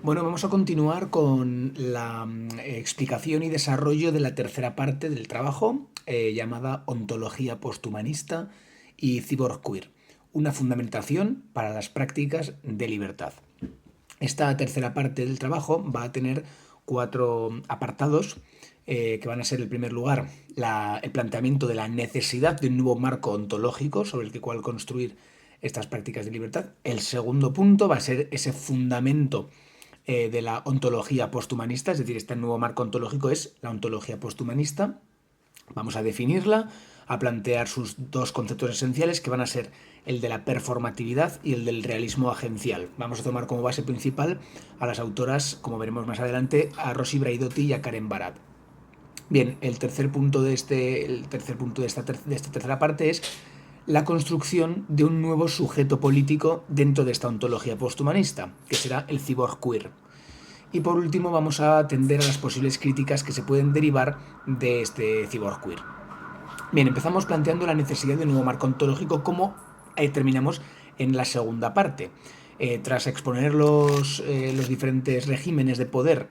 Bueno, vamos a continuar con la explicación y desarrollo de la tercera parte del trabajo, llamada Ontología posthumanista y Cyborg Queer, una fundamentación para las prácticas de libertad. Esta tercera parte del trabajo va a tener cuatro apartados que van a ser, en primer lugar, el planteamiento de la necesidad de un nuevo marco ontológico sobre el cual construir estas prácticas de libertad. El segundo punto va a ser ese fundamento de la ontología posthumanista, es decir, este nuevo marco ontológico es la ontología posthumanista. Vamos a definirla, a plantear sus dos conceptos esenciales, que van a ser el de la performatividad y el del realismo agencial. Vamos a tomar como base principal a las autoras, como veremos más adelante, a Rosy Braidotti y a Karen Barad. Bien, el tercer punto de esta tercera parte es la construcción de un nuevo sujeto político dentro de esta ontología posthumanista, que será el cyborg queer. Y por último vamos a atender a las posibles críticas que se pueden derivar de este cyborg queer. Bien, empezamos planteando la necesidad de un nuevo marco ontológico, como terminamos en la segunda parte. Tras exponer los diferentes regímenes de poder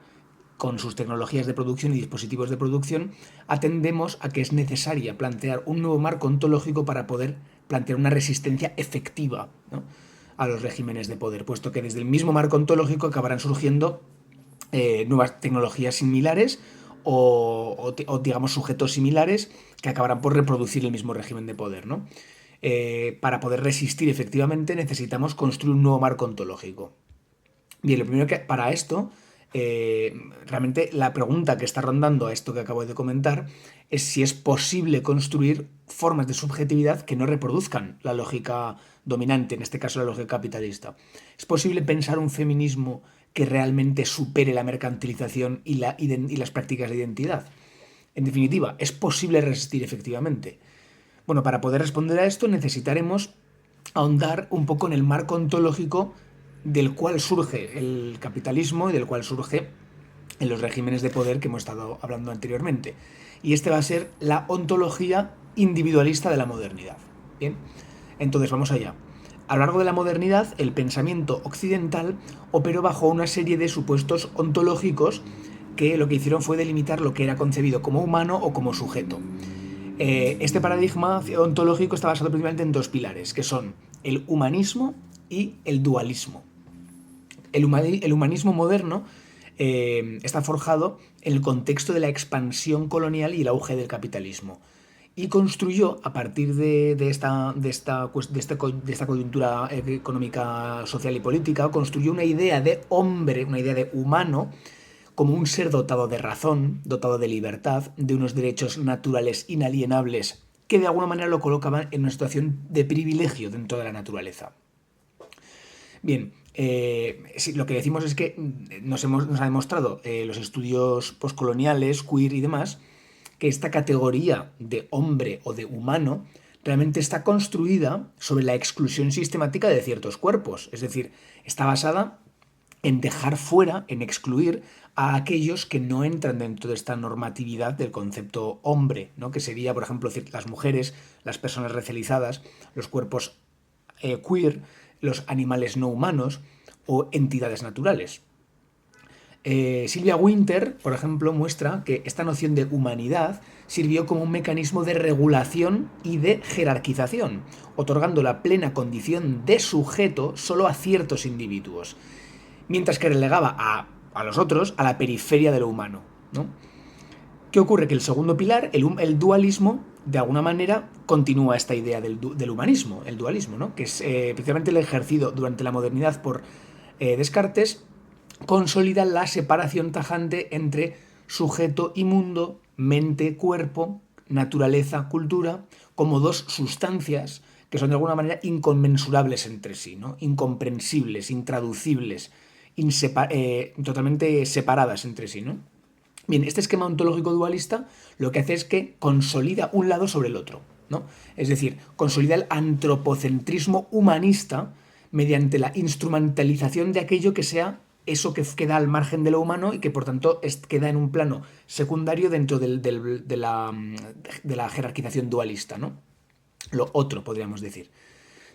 con sus tecnologías de producción y dispositivos de producción, atendemos a que es necesaria plantear un nuevo marco ontológico para poder plantear una resistencia efectiva, ¿no?, a los regímenes de poder, puesto que desde el mismo marco ontológico acabarán surgiendo nuevas tecnologías similares o digamos sujetos similares que acabarán por reproducir el mismo régimen de poder, ¿no? Para poder resistir efectivamente necesitamos construir un nuevo marco ontológico. Bien, lo primero que para esto, realmente la pregunta que está rondando a esto que acabo de comentar es si es posible construir formas de subjetividad que no reproduzcan la lógica dominante, en este caso la lógica capitalista. ¿Es posible pensar un feminismo que realmente supere la mercantilización y las prácticas de identidad? En definitiva, ¿es posible resistir efectivamente? Bueno, para poder responder a esto necesitaremos ahondar un poco en el marco ontológico del cual surge el capitalismo y del cual surge en los regímenes de poder que hemos estado hablando anteriormente. Y este va a ser la ontología individualista de la modernidad. Bien, entonces vamos allá. A lo largo de la modernidad, el pensamiento occidental operó bajo una serie de supuestos ontológicos que lo que hicieron fue delimitar lo que era concebido como humano o como sujeto. Este paradigma ontológico está basado principalmente en dos pilares, que son el humanismo y el dualismo. El humanismo moderno está forjado en el contexto de la expansión colonial y el auge del capitalismo. Y construyó, a partir de esta coyuntura económica, social y política, construyó una idea de hombre, una idea de humano, como un ser dotado de razón, dotado de libertad, de unos derechos naturales inalienables, que de alguna manera lo colocaban en una situación de privilegio dentro de la naturaleza. Bien, sí, lo que decimos es que nos ha demostrado los estudios postcoloniales, queer y demás, que esta categoría de hombre o de humano realmente está construida sobre la exclusión sistemática de ciertos cuerpos. Es decir, está basada en dejar fuera, en excluir a aquellos que no entran dentro de esta normatividad del concepto hombre, ¿no? Que sería, por ejemplo, las mujeres, las personas racializadas, los cuerpos queer, los animales no humanos o entidades naturales. Sylvia Wynter, por ejemplo, muestra que esta noción de humanidad sirvió como un mecanismo de regulación y de jerarquización, otorgando la plena condición de sujeto solo a ciertos individuos, mientras que relegaba a los otros a la periferia de lo humano, ¿no? ¿Qué ocurre? Que el segundo pilar, el dualismo, de alguna manera continúa esta idea del humanismo, el dualismo, ¿no?, que es precisamente el ejercido durante la modernidad por Descartes, consolida la separación tajante entre sujeto y mundo, mente, cuerpo, naturaleza, cultura, como dos sustancias que son de alguna manera inconmensurables entre sí, ¿no?, incomprensibles, intraducibles, totalmente separadas entre sí, ¿no? Bien, este esquema ontológico dualista lo que hace es que consolida un lado sobre el otro, ¿no? Es decir, consolida el antropocentrismo humanista mediante la instrumentalización de aquello que sea eso que queda al margen de lo humano y que por tanto queda en un plano secundario dentro de la jerarquización dualista, ¿no? Lo otro, podríamos decir.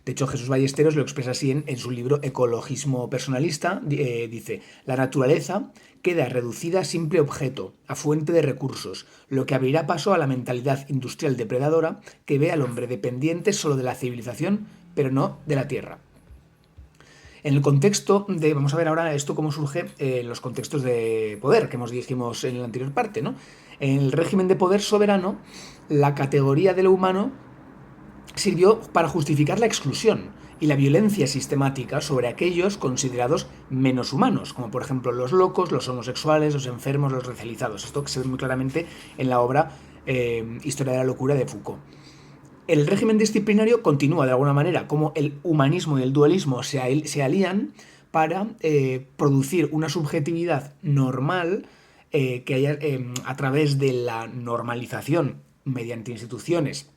De hecho, Jesús Ballesteros lo expresa así en su libro Ecologismo Personalista. Dice, la naturaleza queda reducida a simple objeto, a fuente de recursos, lo que abrirá paso a la mentalidad industrial depredadora que ve al hombre dependiente solo de la civilización, pero no de la tierra. En el contexto de, vamos a ver ahora esto cómo surge en los contextos de poder que dijimos en la anterior parte, ¿no? En el régimen de poder soberano, la categoría de lo humano sirvió para justificar la exclusión y la violencia sistemática sobre aquellos considerados menos humanos, como por ejemplo los locos, los homosexuales, los enfermos, los racializados. Esto se ve muy claramente en la obra Historia de la locura de Foucault. El régimen disciplinario continúa de alguna manera como el humanismo y el dualismo se alían para producir una subjetividad normal que haya a través de la normalización mediante instituciones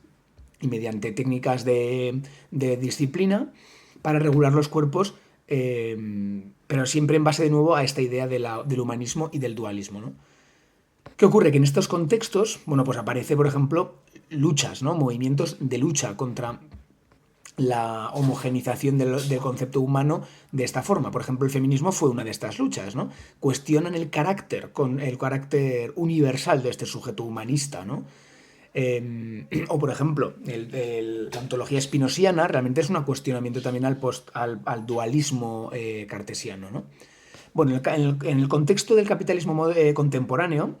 y mediante técnicas de disciplina para regular los cuerpos, pero siempre en base de nuevo a esta idea del humanismo y del dualismo, ¿no? ¿Qué ocurre? Que en estos contextos, bueno, pues aparece, por ejemplo, luchas, ¿no? Movimientos de lucha contra la homogenización del concepto humano de esta forma. Por ejemplo, el feminismo fue una de estas luchas, ¿no? Cuestionan el carácter universal de este sujeto humanista, ¿no? O por ejemplo, la ontología spinosiana realmente es un cuestionamiento también al dualismo cartesiano, ¿no? Bueno, en el contexto del capitalismo contemporáneo,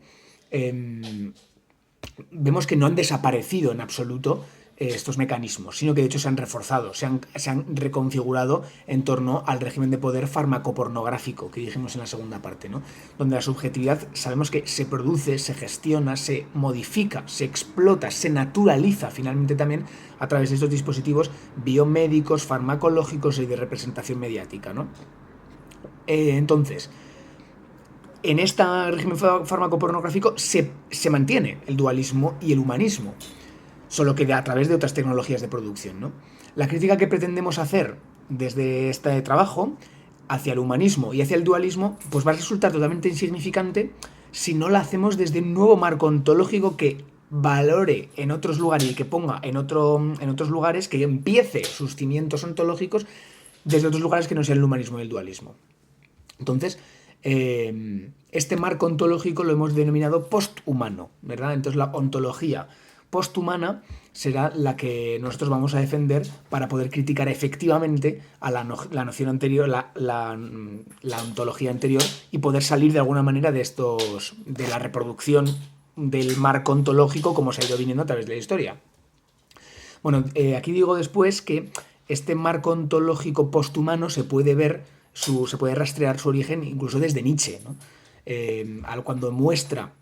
vemos que no han desaparecido en absoluto estos mecanismos, sino que de hecho se han reforzado, se han reconfigurado en torno al régimen de poder farmacopornográfico que dijimos en la segunda parte, ¿no? Donde la subjetividad sabemos que se produce, se gestiona, se modifica, se explota, se naturaliza finalmente también a través de estos dispositivos biomédicos, farmacológicos y de representación mediática, ¿no? Entonces, en este régimen farmacopornográfico se mantiene el dualismo y el humanismo, solo que a través de otras tecnologías de producción, ¿no? La crítica que pretendemos hacer desde este trabajo hacia el humanismo y hacia el dualismo pues va a resultar totalmente insignificante si no la hacemos desde un nuevo marco ontológico que valore en otros lugares y que ponga en otros lugares, que empiece sus cimientos ontológicos desde otros lugares que no sean el humanismo y el dualismo. Entonces, este marco ontológico lo hemos denominado posthumano, ¿verdad? Entonces la ontología posthumana será la que nosotros vamos a defender para poder criticar efectivamente a la noción anterior, la ontología anterior, y poder salir de alguna manera de la reproducción del marco ontológico como se ha ido viniendo a través de la historia. Bueno, aquí digo después que este marco ontológico posthumano se puede rastrear su origen incluso desde Nietzsche, ¿no? Cuando muestra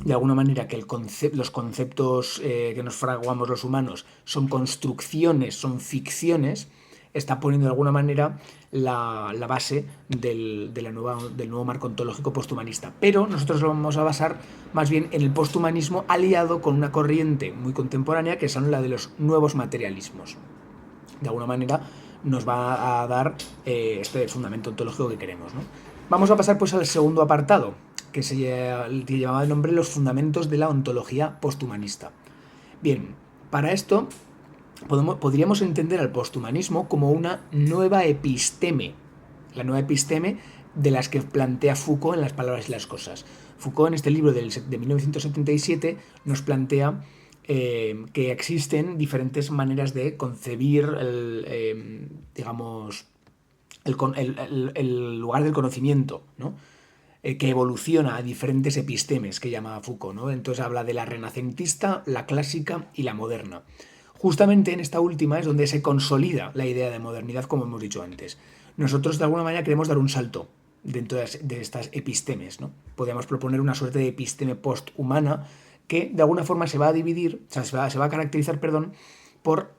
de alguna manera que los conceptos que nos fraguamos los humanos son construcciones, son ficciones, está poniendo de alguna manera la base del nuevo marco ontológico posthumanista. Pero nosotros lo vamos a basar más bien en el posthumanismo aliado con una corriente muy contemporánea que son la de los nuevos materialismos. De alguna manera nos va a dar este fundamento ontológico que queremos, ¿no? Vamos a pasar pues al segundo apartado, que llevaba el nombre Los fundamentos de la ontología posthumanista. Bien, para esto podríamos entender al posthumanismo como una nueva episteme, la nueva episteme de las que plantea Foucault en Las palabras y las cosas. Foucault en este libro de 1977 nos plantea que existen diferentes maneras de concebir el lugar del conocimiento, ¿no? Que evoluciona a diferentes epistemes que llama Foucault, ¿no? Entonces habla de la renacentista, la clásica y la moderna. Justamente en esta última es donde se consolida la idea de modernidad, como hemos dicho antes. Nosotros de alguna manera queremos dar un salto dentro de estas epistemes, ¿no? Podríamos proponer una suerte de episteme posthumana que de alguna forma se va a dividir, o sea, se va a caracterizar, por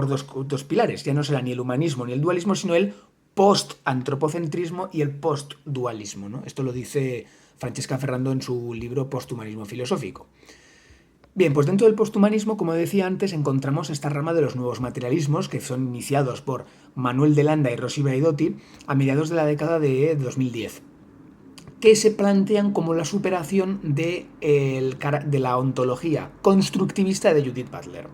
dos pilares. Ya no será ni el humanismo ni el dualismo, sino el post-antropocentrismo y el post-dualismo, ¿no? Esto lo dice Francesca Ferrando en su libro Posthumanismo filosófico. Bien, pues dentro del posthumanismo, como decía antes, encontramos esta rama de los nuevos materialismos que son iniciados por Manuel de Landa y Rossi Braidotti a mediados de la década de 2010, que se plantean como la superación de la ontología constructivista de Judith Butler.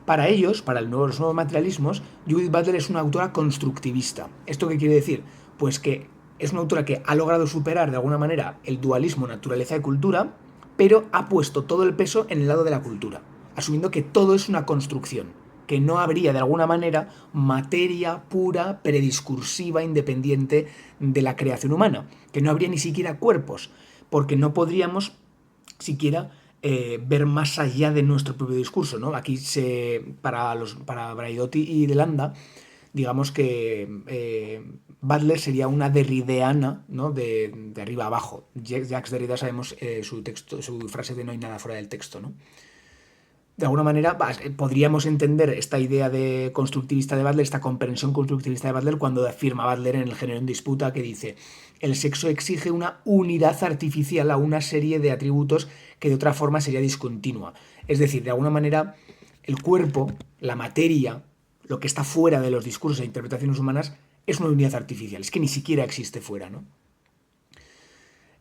Para ellos, para los nuevos materialismos, Judith Butler es una autora constructivista. ¿Esto qué quiere decir? Pues que es una autora que ha logrado superar de alguna manera el dualismo naturaleza y cultura, pero ha puesto todo el peso en el lado de la cultura, asumiendo que todo es una construcción, que no habría de alguna manera materia pura, prediscursiva, independiente de la creación humana, que no habría ni siquiera cuerpos, porque no podríamos siquiera ver más allá de nuestro propio discurso, ¿no? Aquí para Braidotti y Delanda, digamos que Butler sería una derrideana, ¿no? De arriba abajo. Jacques Derrida sabemos su frase de no hay nada fuera del texto, ¿no? De alguna manera podríamos entender esta idea de constructivista de Butler, esta comprensión constructivista de Butler, cuando afirma Butler en El género en disputa, que dice: el sexo exige una unidad artificial a una serie de atributos que de otra forma sería discontinua. Es decir, de alguna manera, el cuerpo, la materia, lo que está fuera de los discursos e interpretaciones humanas, es una unidad artificial, es que ni siquiera existe fuera, ¿no?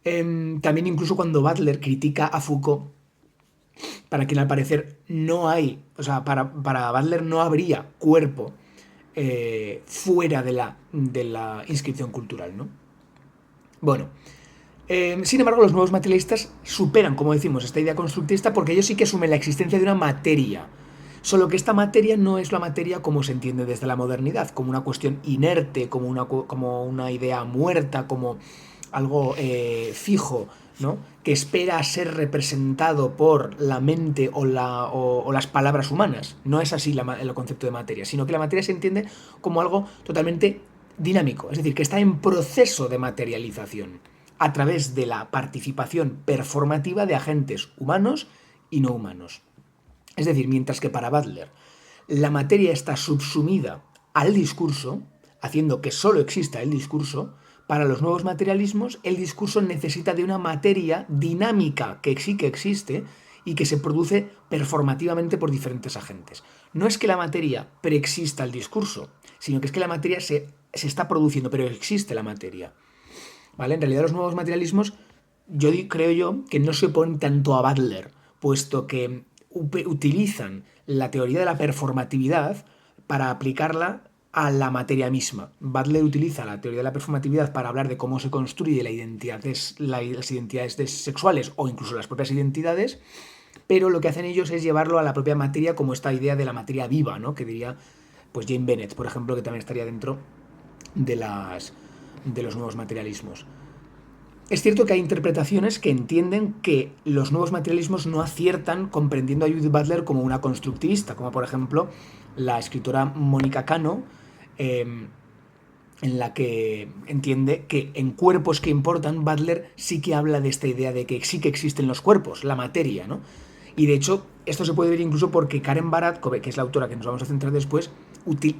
También incluso cuando Butler critica a Foucault, para quien al parecer no hay, o sea, para Butler no habría cuerpo fuera de la inscripción cultural, ¿no? Bueno, sin embargo, los nuevos materialistas superan, como decimos, esta idea constructivista, porque ellos sí que asumen la existencia de una materia. Solo que esta materia no es la materia como se entiende desde la modernidad, como una cuestión inerte, como una idea muerta, como algo fijo, ¿no? Que espera a ser representado por la mente o las palabras humanas. No es así el concepto de materia, sino que la materia se entiende como algo totalmente dinámico, es decir, que está en proceso de materialización a través de la participación performativa de agentes humanos y no humanos. Es decir, mientras que para Butler la materia está subsumida al discurso, haciendo que solo exista el discurso, para los nuevos materialismos el discurso necesita de una materia dinámica que sí que existe y que se produce performativamente por diferentes agentes. No es que la materia preexista al discurso, sino que es que la materia se está produciendo, pero existe la materia. ¿Vale? En realidad los nuevos materialismos, creo yo, que no se oponen tanto a Butler, puesto que utilizan la teoría de la performatividad para aplicarla a la materia misma. Butler utiliza la teoría de la performatividad para hablar de cómo se construye las identidades sexuales o incluso las propias identidades, pero lo que hacen ellos es llevarlo a la propia materia, como esta idea de la materia viva, ¿no? Que diría pues Jane Bennett, por ejemplo, que también estaría dentro de los nuevos materialismos. Es cierto que hay interpretaciones que entienden que los nuevos materialismos no aciertan comprendiendo a Judith Butler como una constructivista, como por ejemplo la escritora Mónica Cano, en la que entiende que en Cuerpos que importan, Butler sí que habla de esta idea de que sí que existen los cuerpos, la materia, ¿no? Y de hecho, esto se puede ver incluso porque Karen Barat, que es la autora que nos vamos a centrar después,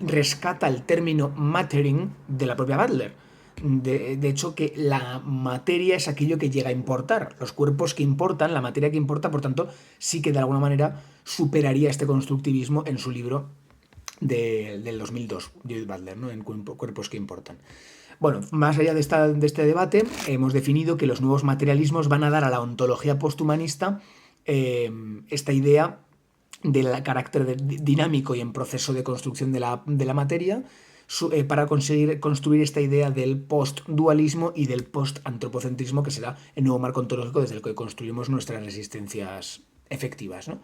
rescata el término mattering de la propia Butler. De hecho, que la materia es aquello que llega a importar. Los cuerpos que importan, la materia que importa, por tanto, sí que de alguna manera superaría este constructivismo en su libro del 2002, Judith Butler, ¿no? En Cuerpos que importan. Bueno, más allá de este debate, hemos definido que los nuevos materialismos van a dar a la ontología posthumanista esta idea del carácter dinámico y en proceso de construcción de la materia, para conseguir construir esta idea del post-dualismo y del post-antropocentrismo, que será el nuevo marco ontológico desde el que construimos nuestras resistencias efectivas, ¿no?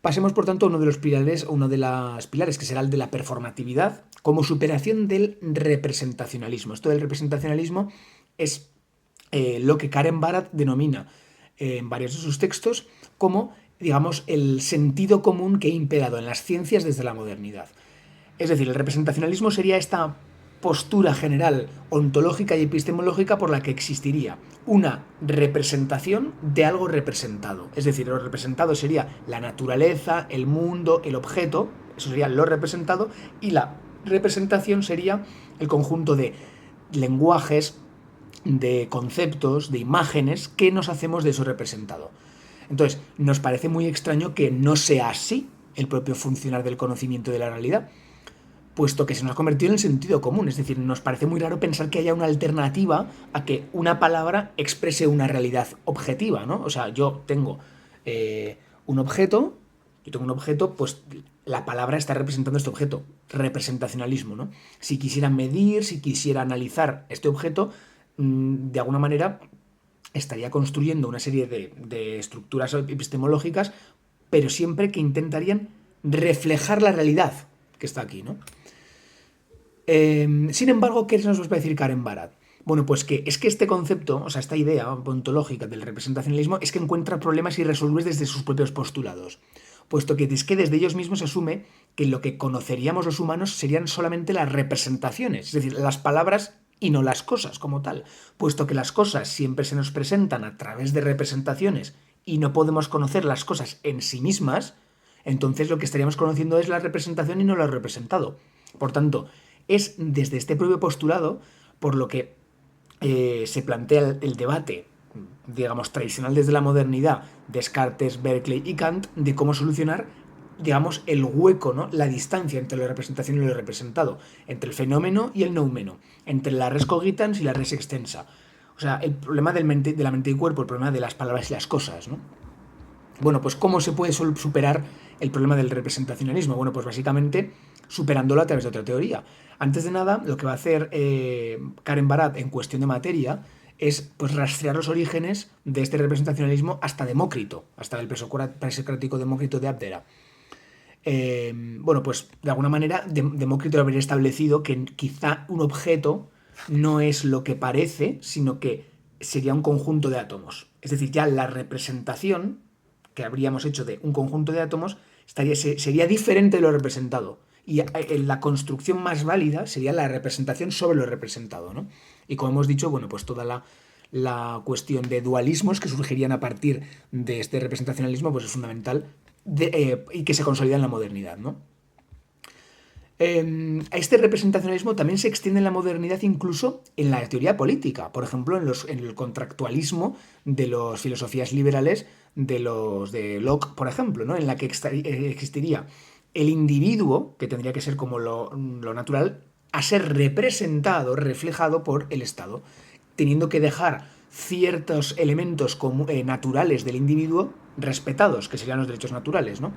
Pasemos, por tanto, a uno de los pilares, que será el de la performatividad, como superación del representacionalismo. Esto del representacionalismo es lo que Karen Barat denomina en varios de sus textos como, digamos, el sentido común que ha imperado en las ciencias desde la modernidad. Es decir, el representacionalismo sería esta postura general ontológica y epistemológica por la que existiría una representación de algo representado. Es decir, lo representado sería la naturaleza, el mundo, el objeto, eso sería lo representado, y la representación sería el conjunto de lenguajes, de conceptos, de imágenes que nos hacemos de eso representado. Entonces, nos parece muy extraño que no sea así el propio funcionar del conocimiento de la realidad, puesto que se nos ha convertido en el sentido común. Es decir, nos parece muy raro pensar que haya una alternativa a que una palabra exprese una realidad objetiva, ¿no? O sea, yo tengo un objeto, pues la palabra está representando este objeto, representacionalismo, ¿no? Si quisiera medir, si quisiera analizar este objeto, de alguna manera estaría construyendo una serie de estructuras epistemológicas, pero siempre que intentarían reflejar la realidad que está aquí, ¿no? Sin embargo, ¿qué nos va a decir Karen Barad? Bueno, pues que es que este concepto, o sea, esta idea ontológica del representacionalismo es que encuentra problemas irresolubles desde sus propios postulados, puesto que es que desde ellos mismos se asume que lo que conoceríamos los humanos serían solamente las representaciones, es decir, las palabras y no las cosas como tal, puesto que las cosas siempre se nos presentan a través de representaciones y no podemos conocer las cosas en sí mismas, entonces lo que estaríamos conociendo es la representación y no lo representado. Por tanto, es desde este propio postulado por lo que se plantea el debate, digamos, tradicional desde la modernidad, Descartes, Berkeley y Kant, de cómo solucionar, digamos, el hueco, ¿no? La distancia entre la representación y lo representado, entre el fenómeno y el noumeno, entre la res cogitans y la res extensa. O sea, el problema de la mente y cuerpo, el problema de las palabras y las cosas, ¿no? Bueno, pues ¿cómo se puede superar el problema del representacionalismo? Bueno, pues básicamente superándolo a través de otra teoría. Antes de nada, lo que va a hacer Karen Barad en cuestión de materia es pues rastrear los orígenes de este representacionalismo hasta Demócrito, hasta el presocrático Demócrito de Abdera. Bueno, pues de alguna manera Demócrito habría establecido que quizá un objeto no es lo que parece, sino que sería un conjunto de átomos. Es decir, ya la representación que habríamos hecho de un conjunto de átomos sería diferente de lo representado. Y la construcción más válida sería la representación sobre lo representado, ¿no? Y como hemos dicho, bueno, pues toda la cuestión de dualismos que surgirían a partir de este representacionalismo pues es fundamental y que se consolida en la modernidad, ¿no? Este representacionalismo también se extiende en la modernidad incluso en la teoría política, por ejemplo en el contractualismo de las filosofías liberales de los de Locke, por ejemplo, ¿no? En la que existiría el individuo, que tendría que ser como lo natural, a ser representado, reflejado por el Estado, teniendo que dejar ciertos elementos naturales del individuo respetados, que serían los derechos naturales, ¿no?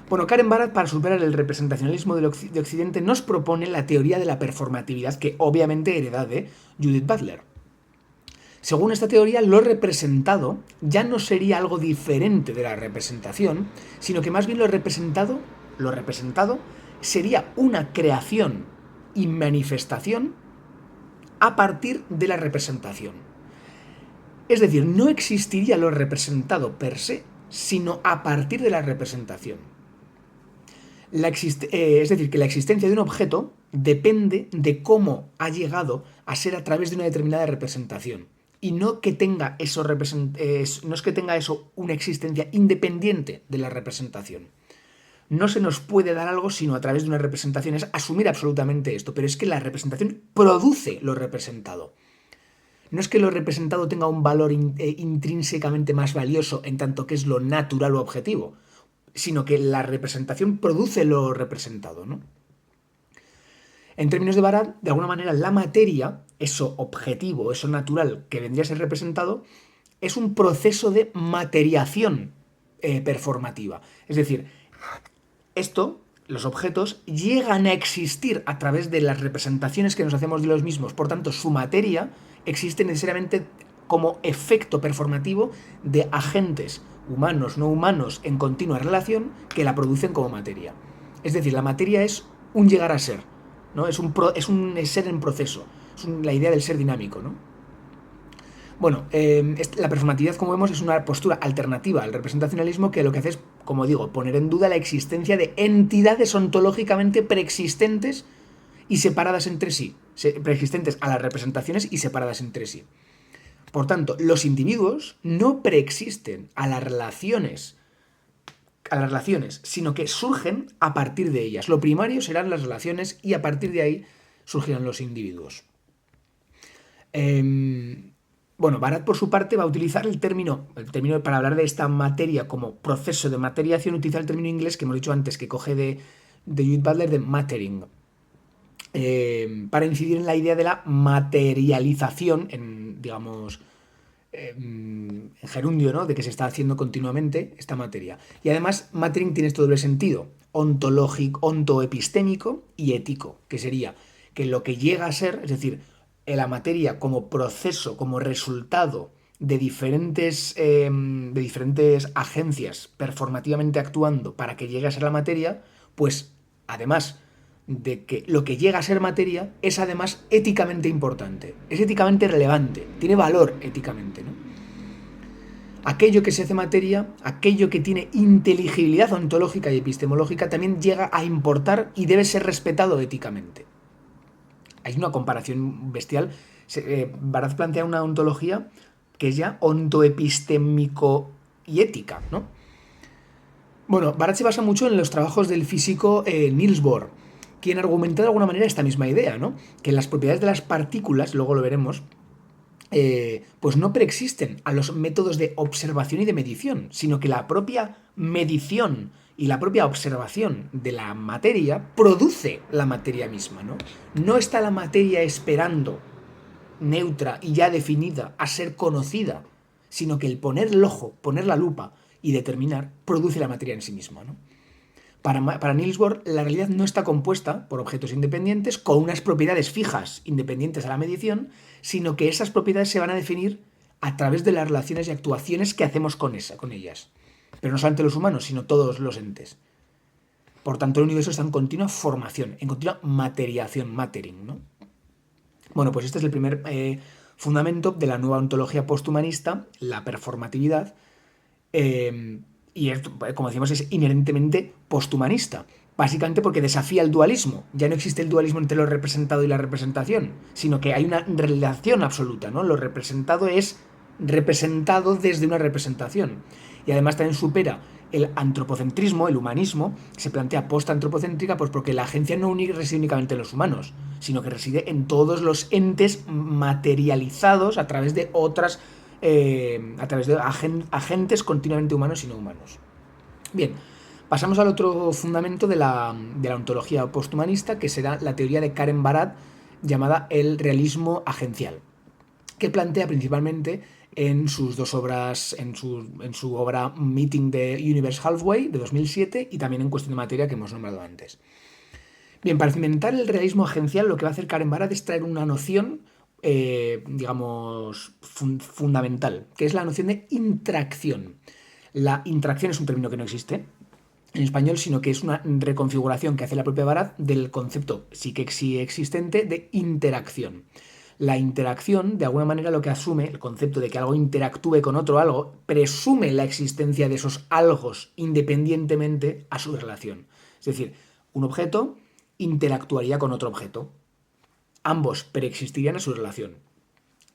Bueno, Karen Barad, para superar el representacionalismo de Occidente, nos propone la teoría de la performatividad, que obviamente hereda de Judith Butler. Según esta teoría, lo representado ya no sería algo diferente de la representación, sino que más bien lo representado sería una creación y manifestación a partir de la representación. Es decir, no existiría lo representado per se, sino a partir de la representación. Es decir, que la existencia de un objeto depende de cómo ha llegado a ser a través de una determinada representación. Y no que tenga eso no es que tenga eso una existencia independiente de la representación. No se nos puede dar algo sino a través de una representación. Es asumir absolutamente esto, pero es que la representación produce lo representado. No es que lo representado tenga un valor intrínsecamente más valioso en tanto que es lo natural o objetivo, sino que la representación produce lo representado, ¿no? En términos de Barad, de alguna manera, la materia, eso objetivo, eso natural que vendría a ser representado, es un proceso de materiación performativa. Es decir, los objetos, llegan a existir a través de las representaciones que nos hacemos de los mismos. Por tanto, su materia existe necesariamente como efecto performativo de agentes humanos, no humanos, en continua relación, que la producen como materia. Es decir, la materia es un llegar a ser, ¿no? Es un ser en proceso, es la idea del ser dinámico, ¿no? Bueno, la performatividad, como vemos, es una postura alternativa al representacionalismo que lo que hace es, como digo, poner en duda la existencia de entidades ontológicamente preexistentes y separadas entre sí, preexistentes a las representaciones y separadas entre sí. Por tanto, los individuos no preexisten a las relaciones, sino que surgen a partir de ellas. Lo primario serán las relaciones y a partir de ahí surgirán los individuos. Bueno, Barad por su parte va a utilizar el término para hablar de esta materia como proceso de materiación, utiliza el término inglés que hemos dicho antes, que coge de Judith Butler, de mattering, para incidir en la idea de la materialización, digamos, en gerundio, ¿no? De que se está haciendo continuamente esta materia. Y además, Mattering tiene este doble sentido, ontológico, ontoepistémico y ético, que sería que lo que llega a ser, es decir, la materia como proceso, como resultado de diferentes agencias performativamente actuando para que llegue a ser la materia, pues además de que lo que llega a ser materia es además éticamente importante, es éticamente relevante, tiene valor éticamente, ¿no? Aquello que se hace materia, aquello que tiene inteligibilidad ontológica y epistemológica, también llega a importar y debe ser respetado éticamente. Hay una comparación bestial. Baraz plantea una ontología que es ya ontoepistémico y ética, ¿no? Bueno, Barat se basa mucho en los trabajos del físico Niels Bohr, quien argumenta de alguna manera esta misma idea, ¿no? Que las propiedades de las partículas, luego lo veremos, pues no preexisten a los métodos de observación y de medición, sino que la propia medición y la propia observación de la materia produce la materia misma, ¿no? No está la materia esperando, neutra y ya definida, a ser conocida, sino que el poner el ojo, poner la lupa y determinar, produce la materia en sí misma, ¿no? Para Niels Bohr, la realidad no está compuesta por objetos independientes con unas propiedades fijas independientes a la medición, sino que esas propiedades se van a definir a través de las relaciones y actuaciones que hacemos con ellas. Pero no solamente los humanos, sino todos los entes. Por tanto, el universo está en continua formación, en continua materiación, mattering, ¿no? Bueno, pues este es el primer fundamento de la nueva ontología posthumanista, la performatividad, y esto, como decimos, es inherentemente posthumanista. Básicamente porque desafía el dualismo. Ya no existe el dualismo entre lo representado y la representación, sino que hay una relación absoluta, ¿no? Lo representado es representado desde una representación. Y además también supera el antropocentrismo, el humanismo, que se plantea post-antropocéntrica, pues porque la agencia no reside únicamente en los humanos, sino que reside en todos los entes materializados a través de otras a través de agentes continuamente humanos y no humanos. Bien, pasamos al otro fundamento de la ontología posthumanista, que será la teoría de Karen Barad, llamada el realismo agencial, que plantea principalmente en sus dos obras, en su obra Meeting the Universe Halfway, de 2007, y también en Cuestión de Materia, que hemos nombrado antes. Bien, para cimentar el realismo agencial, lo que va a hacer Karen Barad es traer una noción digamos, fundamental, que es la noción de intracción. La intracción es un término que no existe en español, sino que es una reconfiguración que hace la propia Barad del concepto sí que sí existente de interacción. La interacción, de alguna manera, lo que asume, el concepto de que algo interactúe con otro algo, presume la existencia de esos algos independientemente a su relación. Es decir, un objeto interactuaría con otro objeto. Ambos preexistirían a su relación,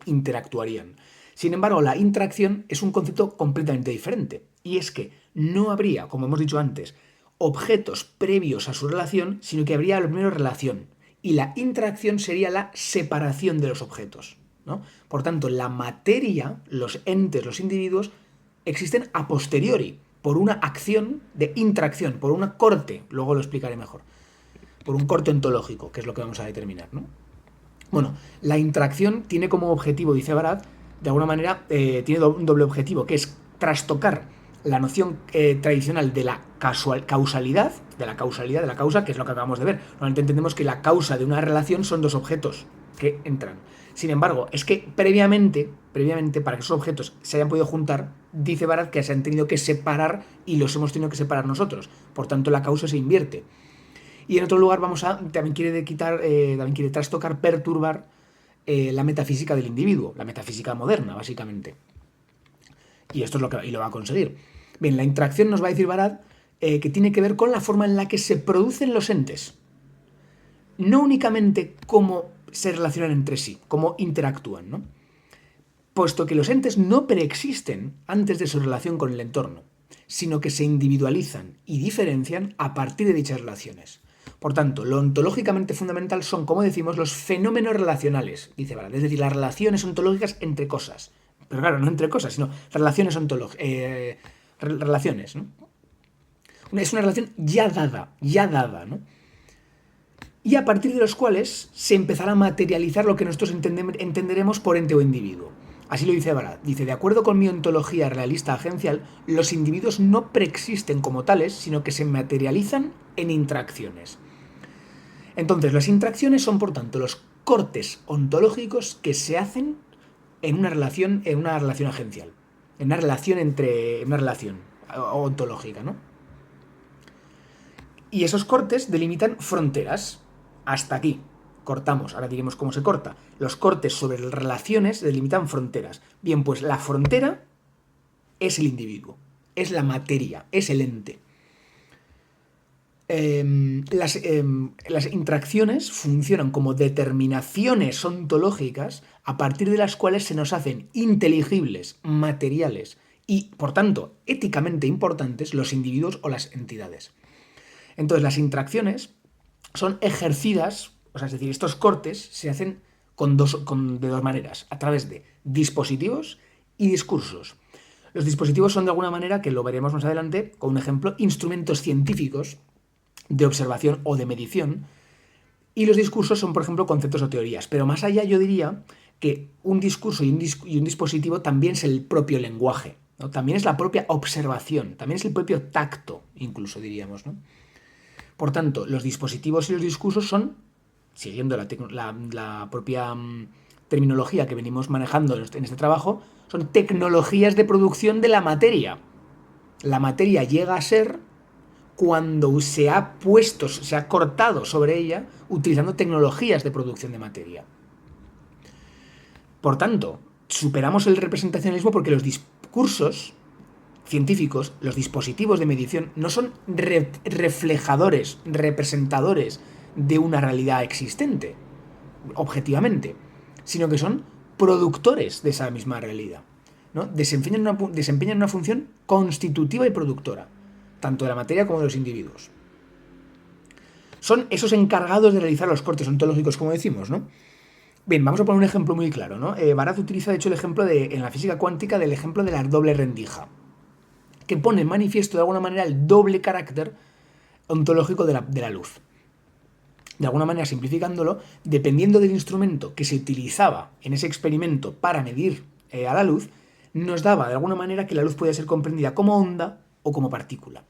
interactuarían. Sin embargo, la interacción es un concepto completamente diferente, y es que no habría, como hemos dicho antes, objetos previos a su relación, sino que habría primero relación, y la interacción sería la separación de los objetos, ¿no? Por tanto, la materia, los entes, los individuos, existen a posteriori, por una acción de interacción, por un corte, luego lo explicaré mejor, por un corte ontológico, que es lo que vamos a determinar, ¿no? Bueno, la interacción tiene como objetivo, dice Barad, de alguna manera tiene un doble objetivo, que es trastocar la noción tradicional de la causalidad, de la causa, que es lo que acabamos de ver. Normalmente entendemos que la causa de una relación son dos objetos que entran. Sin embargo, es que previamente, para que esos objetos se hayan podido juntar, dice Barad que se han tenido que separar y los hemos tenido que separar nosotros. Por tanto, la causa se invierte. Y en otro lugar también quiere trastocar, perturbar la metafísica del individuo, la metafísica moderna, básicamente. Y esto es lo va a conseguir. Bien, la interacción nos va a decir Barad que tiene que ver con la forma en la que se producen los entes. No únicamente cómo se relacionan entre sí, cómo interactúan, ¿no? Puesto que los entes no preexisten antes de su relación con el entorno, sino que se individualizan y diferencian a partir de dichas relaciones. Por tanto, lo ontológicamente fundamental son, como decimos, los fenómenos relacionales, dice Barad, es decir, las relaciones ontológicas entre cosas. Pero claro, no entre cosas, sino relaciones ontológicas. Relaciones, ¿no? Es una relación ya dada, ¿no? Y a partir de los cuales se empezará a materializar lo que nosotros entenderemos por ente o individuo. Así lo dice Barat. Dice, de acuerdo con mi ontología realista agencial, los individuos no preexisten como tales, sino que se materializan en interacciones. Entonces, las interacciones son, por tanto, los cortes ontológicos que se hacen en una relación agencial. En una relación ontológica, ¿no? Y esos cortes delimitan fronteras. Hasta aquí. Cortamos. Ahora diremos cómo se corta. Los cortes sobre relaciones delimitan fronteras. Bien, pues la frontera es el individuo. Es la materia. Es el ente. Las interacciones funcionan como determinaciones ontológicas a partir de las cuales se nos hacen inteligibles, materiales y, por tanto, éticamente importantes los individuos o las entidades. Entonces, las interacciones son ejercidas, o sea, es decir, estos cortes se hacen de dos maneras, a través de dispositivos y discursos. Los dispositivos son, de alguna manera, que lo veremos más adelante, con un ejemplo, instrumentos científicos de observación o de medición, y los discursos son, por ejemplo, conceptos o teorías. Pero más allá yo diría que un discurso y un dispositivo también es el propio lenguaje, ¿no? También es la propia observación, también es el propio tacto, incluso diríamos, ¿no? Por tanto, los dispositivos y los discursos son, siguiendo la propia terminología que venimos manejando en este trabajo, son tecnologías de producción de la materia. La materia llega a ser cuando se ha cortado sobre ella utilizando tecnologías de producción de materia. Por tanto, superamos el representacionalismo porque los discursos científicos, los dispositivos de medición, no son reflejadores, representadores de una realidad existente, objetivamente, sino que son productores de esa misma realidad, ¿no? Desempeñan una función constitutiva y productora, tanto de la materia como de los individuos. Son esos encargados de realizar los cortes ontológicos, como decimos, ¿no? Bien, vamos a poner un ejemplo muy claro, ¿no? Barat utiliza, de hecho, el ejemplo en la física cuántica del ejemplo de la doble rendija, que pone en manifiesto de alguna manera el doble carácter ontológico de la luz. De alguna manera, simplificándolo, dependiendo del instrumento que se utilizaba en ese experimento para medir a la luz, nos daba de alguna manera que la luz podía ser comprendida como onda o como partícula.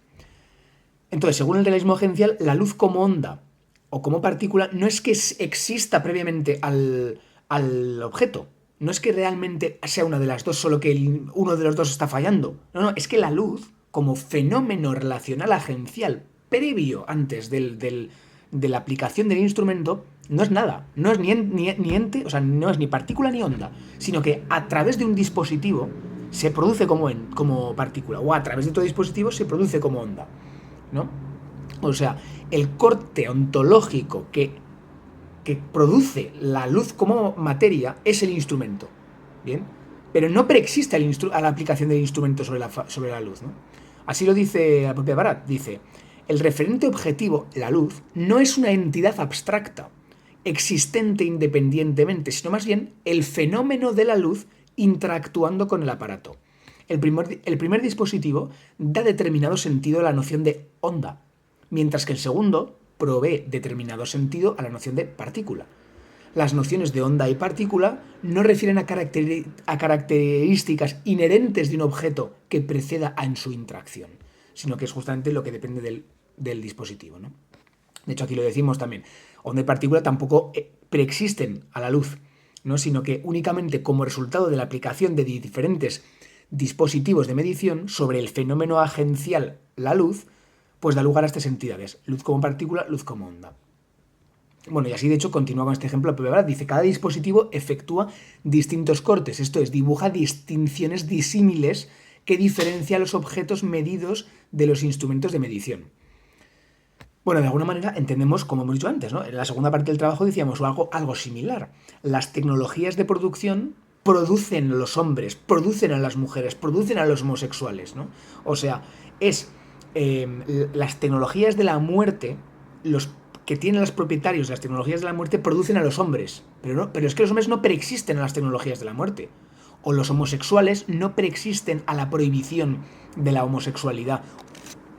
Entonces, según el realismo agencial, la luz como onda o como partícula no es que exista previamente al objeto. No es que realmente sea una de las dos, solo que uno de los dos está fallando. No, es que la luz, como fenómeno relacional agencial previo antes de la aplicación del instrumento, no es nada. No es ni ente, o sea, no es ni partícula ni onda, sino que a través de un dispositivo se produce como partícula, o a través de otro dispositivo se produce como onda, ¿no? O sea, el corte ontológico que produce la luz como materia es el instrumento, ¿bien? Pero no preexiste a la aplicación del instrumento sobre la luz, ¿no? Así lo dice la propia Barat, dice, el referente objetivo, la luz, no es una entidad abstracta, existente independientemente, sino más bien el fenómeno de la luz interactuando con el aparato. El primer dispositivo da determinado sentido a la noción de onda, mientras que el segundo provee determinado sentido a la noción de partícula. Las nociones de onda y partícula no refieren a características inherentes de un objeto que preceda en su interacción, sino que es justamente lo que depende del dispositivo, ¿no? De hecho, aquí lo decimos también. Onda y partícula tampoco preexisten a la luz, ¿no? Sino que únicamente como resultado de la aplicación de diferentes dispositivos de medición sobre el fenómeno agencial, la luz, pues da lugar a estas entidades, luz como partícula, luz como onda. Bueno, y así de hecho continúa con este ejemplo, pero dice, cada dispositivo efectúa distintos cortes, esto es, dibuja distinciones disímiles que diferencian los objetos medidos de los instrumentos de medición. Bueno, de alguna manera entendemos, como hemos dicho antes, ¿no? En la segunda parte del trabajo decíamos algo similar. Las tecnologías de producción producen a los hombres, producen a las mujeres, producen a los homosexuales, ¿no? O sea, las tecnologías de la muerte, los que tienen los propietarios de las tecnologías de la muerte producen a los hombres, pero es que los hombres no preexisten a las tecnologías de la muerte, o los homosexuales no preexisten a la prohibición de la homosexualidad,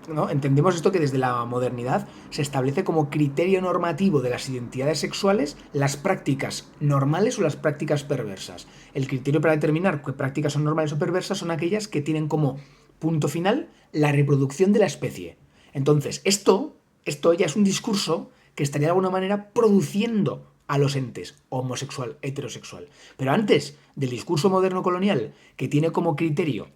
¿no? Entendemos esto que desde la modernidad se establece como criterio normativo de las identidades sexuales las prácticas normales o las prácticas perversas. El criterio para determinar qué prácticas son normales o perversas son aquellas que tienen como punto final la reproducción de la especie. Entonces, esto ya es un discurso que estaría de alguna manera produciendo a los entes homosexual, heterosexual. Pero antes del discurso moderno colonial, que tiene como criterio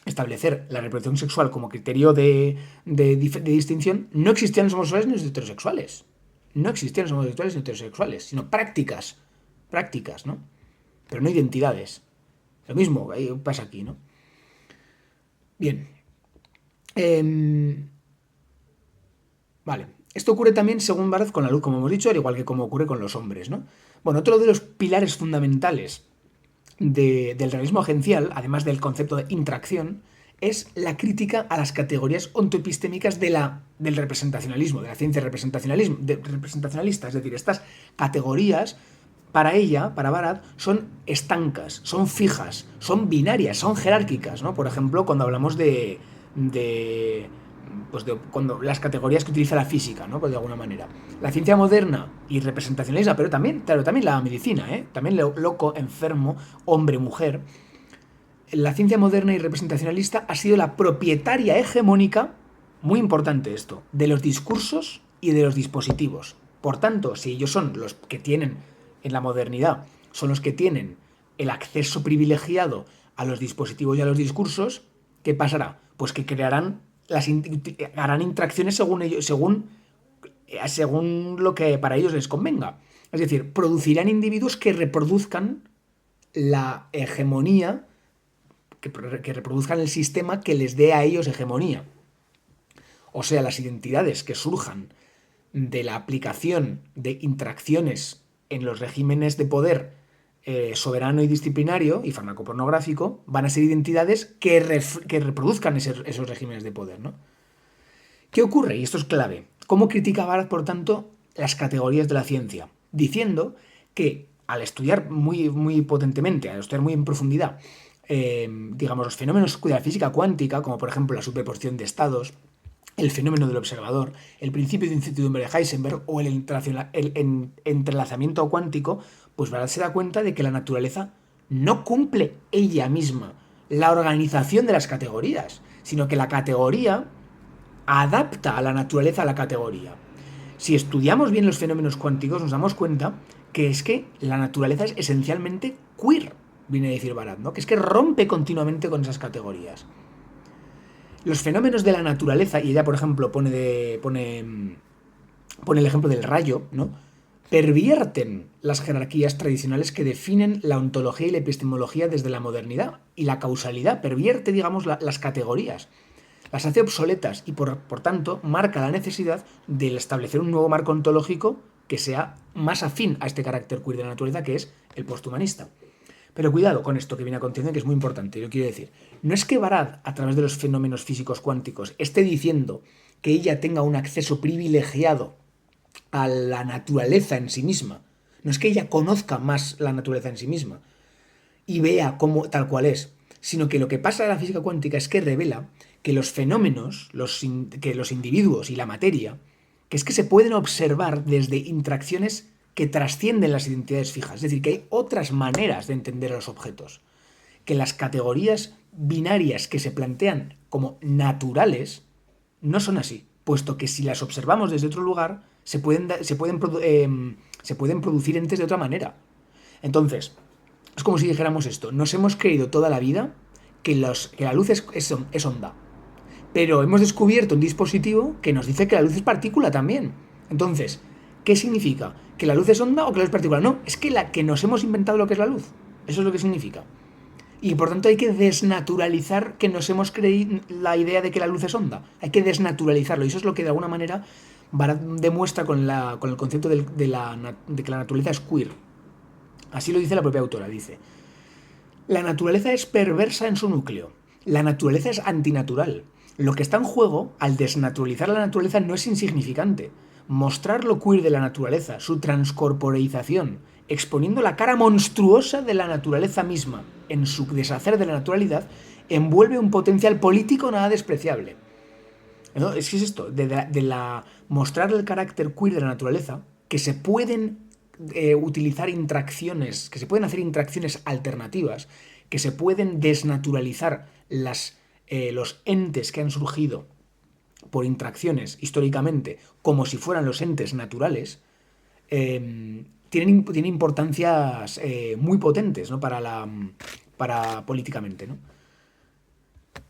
establecer la reproducción sexual como criterio de distinción, no existían los homosexuales ni los heterosexuales. No existían los homosexuales ni heterosexuales, sino prácticas, ¿no? Pero no identidades. Lo mismo pasa aquí, ¿no? Bien. Vale. Esto ocurre también, según Barth, con la luz, como hemos dicho, al igual que como ocurre con los hombres, ¿no? Bueno, otro de los pilares fundamentales del realismo agencial, además del concepto de intracción, es la crítica a las categorías ontoepistémicas del representacionalismo, de la ciencia representacionalista. Es decir, estas categorías, para ella, para Barad, son estancas, son fijas, son binarias, son jerárquicas, ¿no? Por ejemplo, cuando hablamos cuando las categorías que utiliza la física, ¿no? Pues de alguna manera. La ciencia moderna y representacionalista, pero también la medicina, ¿eh? También loco, enfermo, hombre, mujer. La ciencia moderna y representacionalista ha sido la propietaria hegemónica, muy importante esto, de los discursos y de los dispositivos. Por tanto, si ellos son los que tienen, en la modernidad, son los que tienen el acceso privilegiado a los dispositivos y a los discursos, ¿qué pasará? Pues que harán interacciones según lo que para ellos les convenga. Es decir, producirán individuos que reproduzcan la hegemonía, que reproduzcan el sistema que les dé a ellos hegemonía. O sea, las identidades que surjan de la aplicación de interacciones en los regímenes de poder soberano y disciplinario y farmacopornográfico van a ser identidades que reproduzcan esos regímenes de poder, ¿no? ¿Qué ocurre? Y esto es clave. ¿Cómo critica Barth, por tanto, las categorías de la ciencia? Diciendo que al estudiar muy potentemente, al estudiar muy en profundidad, digamos, los fenómenos de la física cuántica, como por ejemplo la superposición de estados, el fenómeno del observador, el principio de incertidumbre de Heisenberg o el entrelazamiento cuántico, pues Barth se da cuenta de que la naturaleza no cumple ella misma la organización de las categorías, sino que la categoría adapta a la naturaleza a la categoría. Si estudiamos bien los fenómenos cuánticos, nos damos cuenta que es que la naturaleza es esencialmente queer, viene a decir Barad, ¿no? Que es que rompe continuamente con esas categorías. Los fenómenos de la naturaleza, y ella, por ejemplo, pone el ejemplo del rayo, ¿no? Pervierten las jerarquías tradicionales que definen la ontología y la epistemología desde la modernidad. Y la causalidad pervierte, digamos, las categorías. Las hace obsoletas y, por tanto, marca la necesidad de establecer un nuevo marco ontológico que sea más afín a este carácter queer de la naturaleza, que es el posthumanista. Pero cuidado con esto que viene a continuación, que es muy importante. Yo quiero decir, no es que Barad, a través de los fenómenos físicos cuánticos, esté diciendo que ella tenga un acceso privilegiado a la naturaleza en sí misma. No es que ella conozca más la naturaleza en sí misma y vea cómo tal cual es, sino que lo que pasa en la física cuántica es que revela que los fenómenos, que los individuos y la materia, que es que se pueden observar desde interacciones que trascienden las identidades fijas. Es decir, que hay otras maneras de entender a los objetos. Que las categorías binarias que se plantean como naturales no son así, puesto que si las observamos desde otro lugar, se pueden producir entes de otra manera. Entonces, es como si dijéramos esto. Nos hemos creído toda la vida que la luz es onda. Pero hemos descubierto un dispositivo que nos dice que la luz es partícula también. Entonces, ¿qué significa? ¿Que la luz es onda o que la luz es partícula? No, es que nos hemos inventado lo que es la luz. Eso es lo que significa. Y por tanto hay que desnaturalizar que nos hemos creído la idea de que la luz es onda. Hay que desnaturalizarlo. Y eso es lo que de alguna manera demuestra con el concepto de que la naturaleza es queer. Así lo dice la propia autora. Dice: la naturaleza es perversa en su núcleo. La naturaleza es antinatural. Lo que está en juego al desnaturalizar la naturaleza no es insignificante. Mostrar lo queer de la naturaleza, su transcorporeización, exponiendo la cara monstruosa de la naturaleza misma en su deshacer de la naturalidad, envuelve un potencial político nada despreciable. ¿no? Es que es esto, mostrar el carácter queer de la naturaleza, que se pueden utilizar interacciones, que se pueden hacer interacciones alternativas, que se pueden desnaturalizar los entes que han surgido por interacciones históricamente como si fueran los entes naturales, tienen importancias muy potentes, ¿no? Para políticamente, ¿no?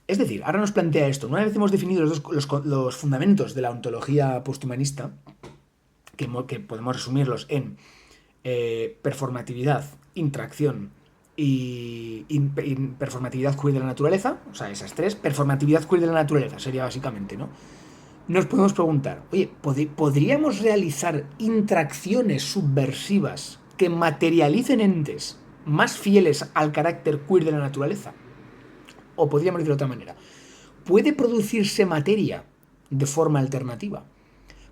Es decir, ahora nos plantea esto. Una vez hemos definido los fundamentos de la ontología posthumanista, que podemos resumirlos en performatividad, interacción y performatividad queer de la naturaleza, o sea, esas tres, performatividad queer de la naturaleza sería básicamente, ¿no? Nos podemos preguntar, oye, ¿podríamos realizar interacciones subversivas que materialicen entes más fieles al carácter queer de la naturaleza? O podríamos decirlo de otra manera, ¿puede producirse materia de forma alternativa?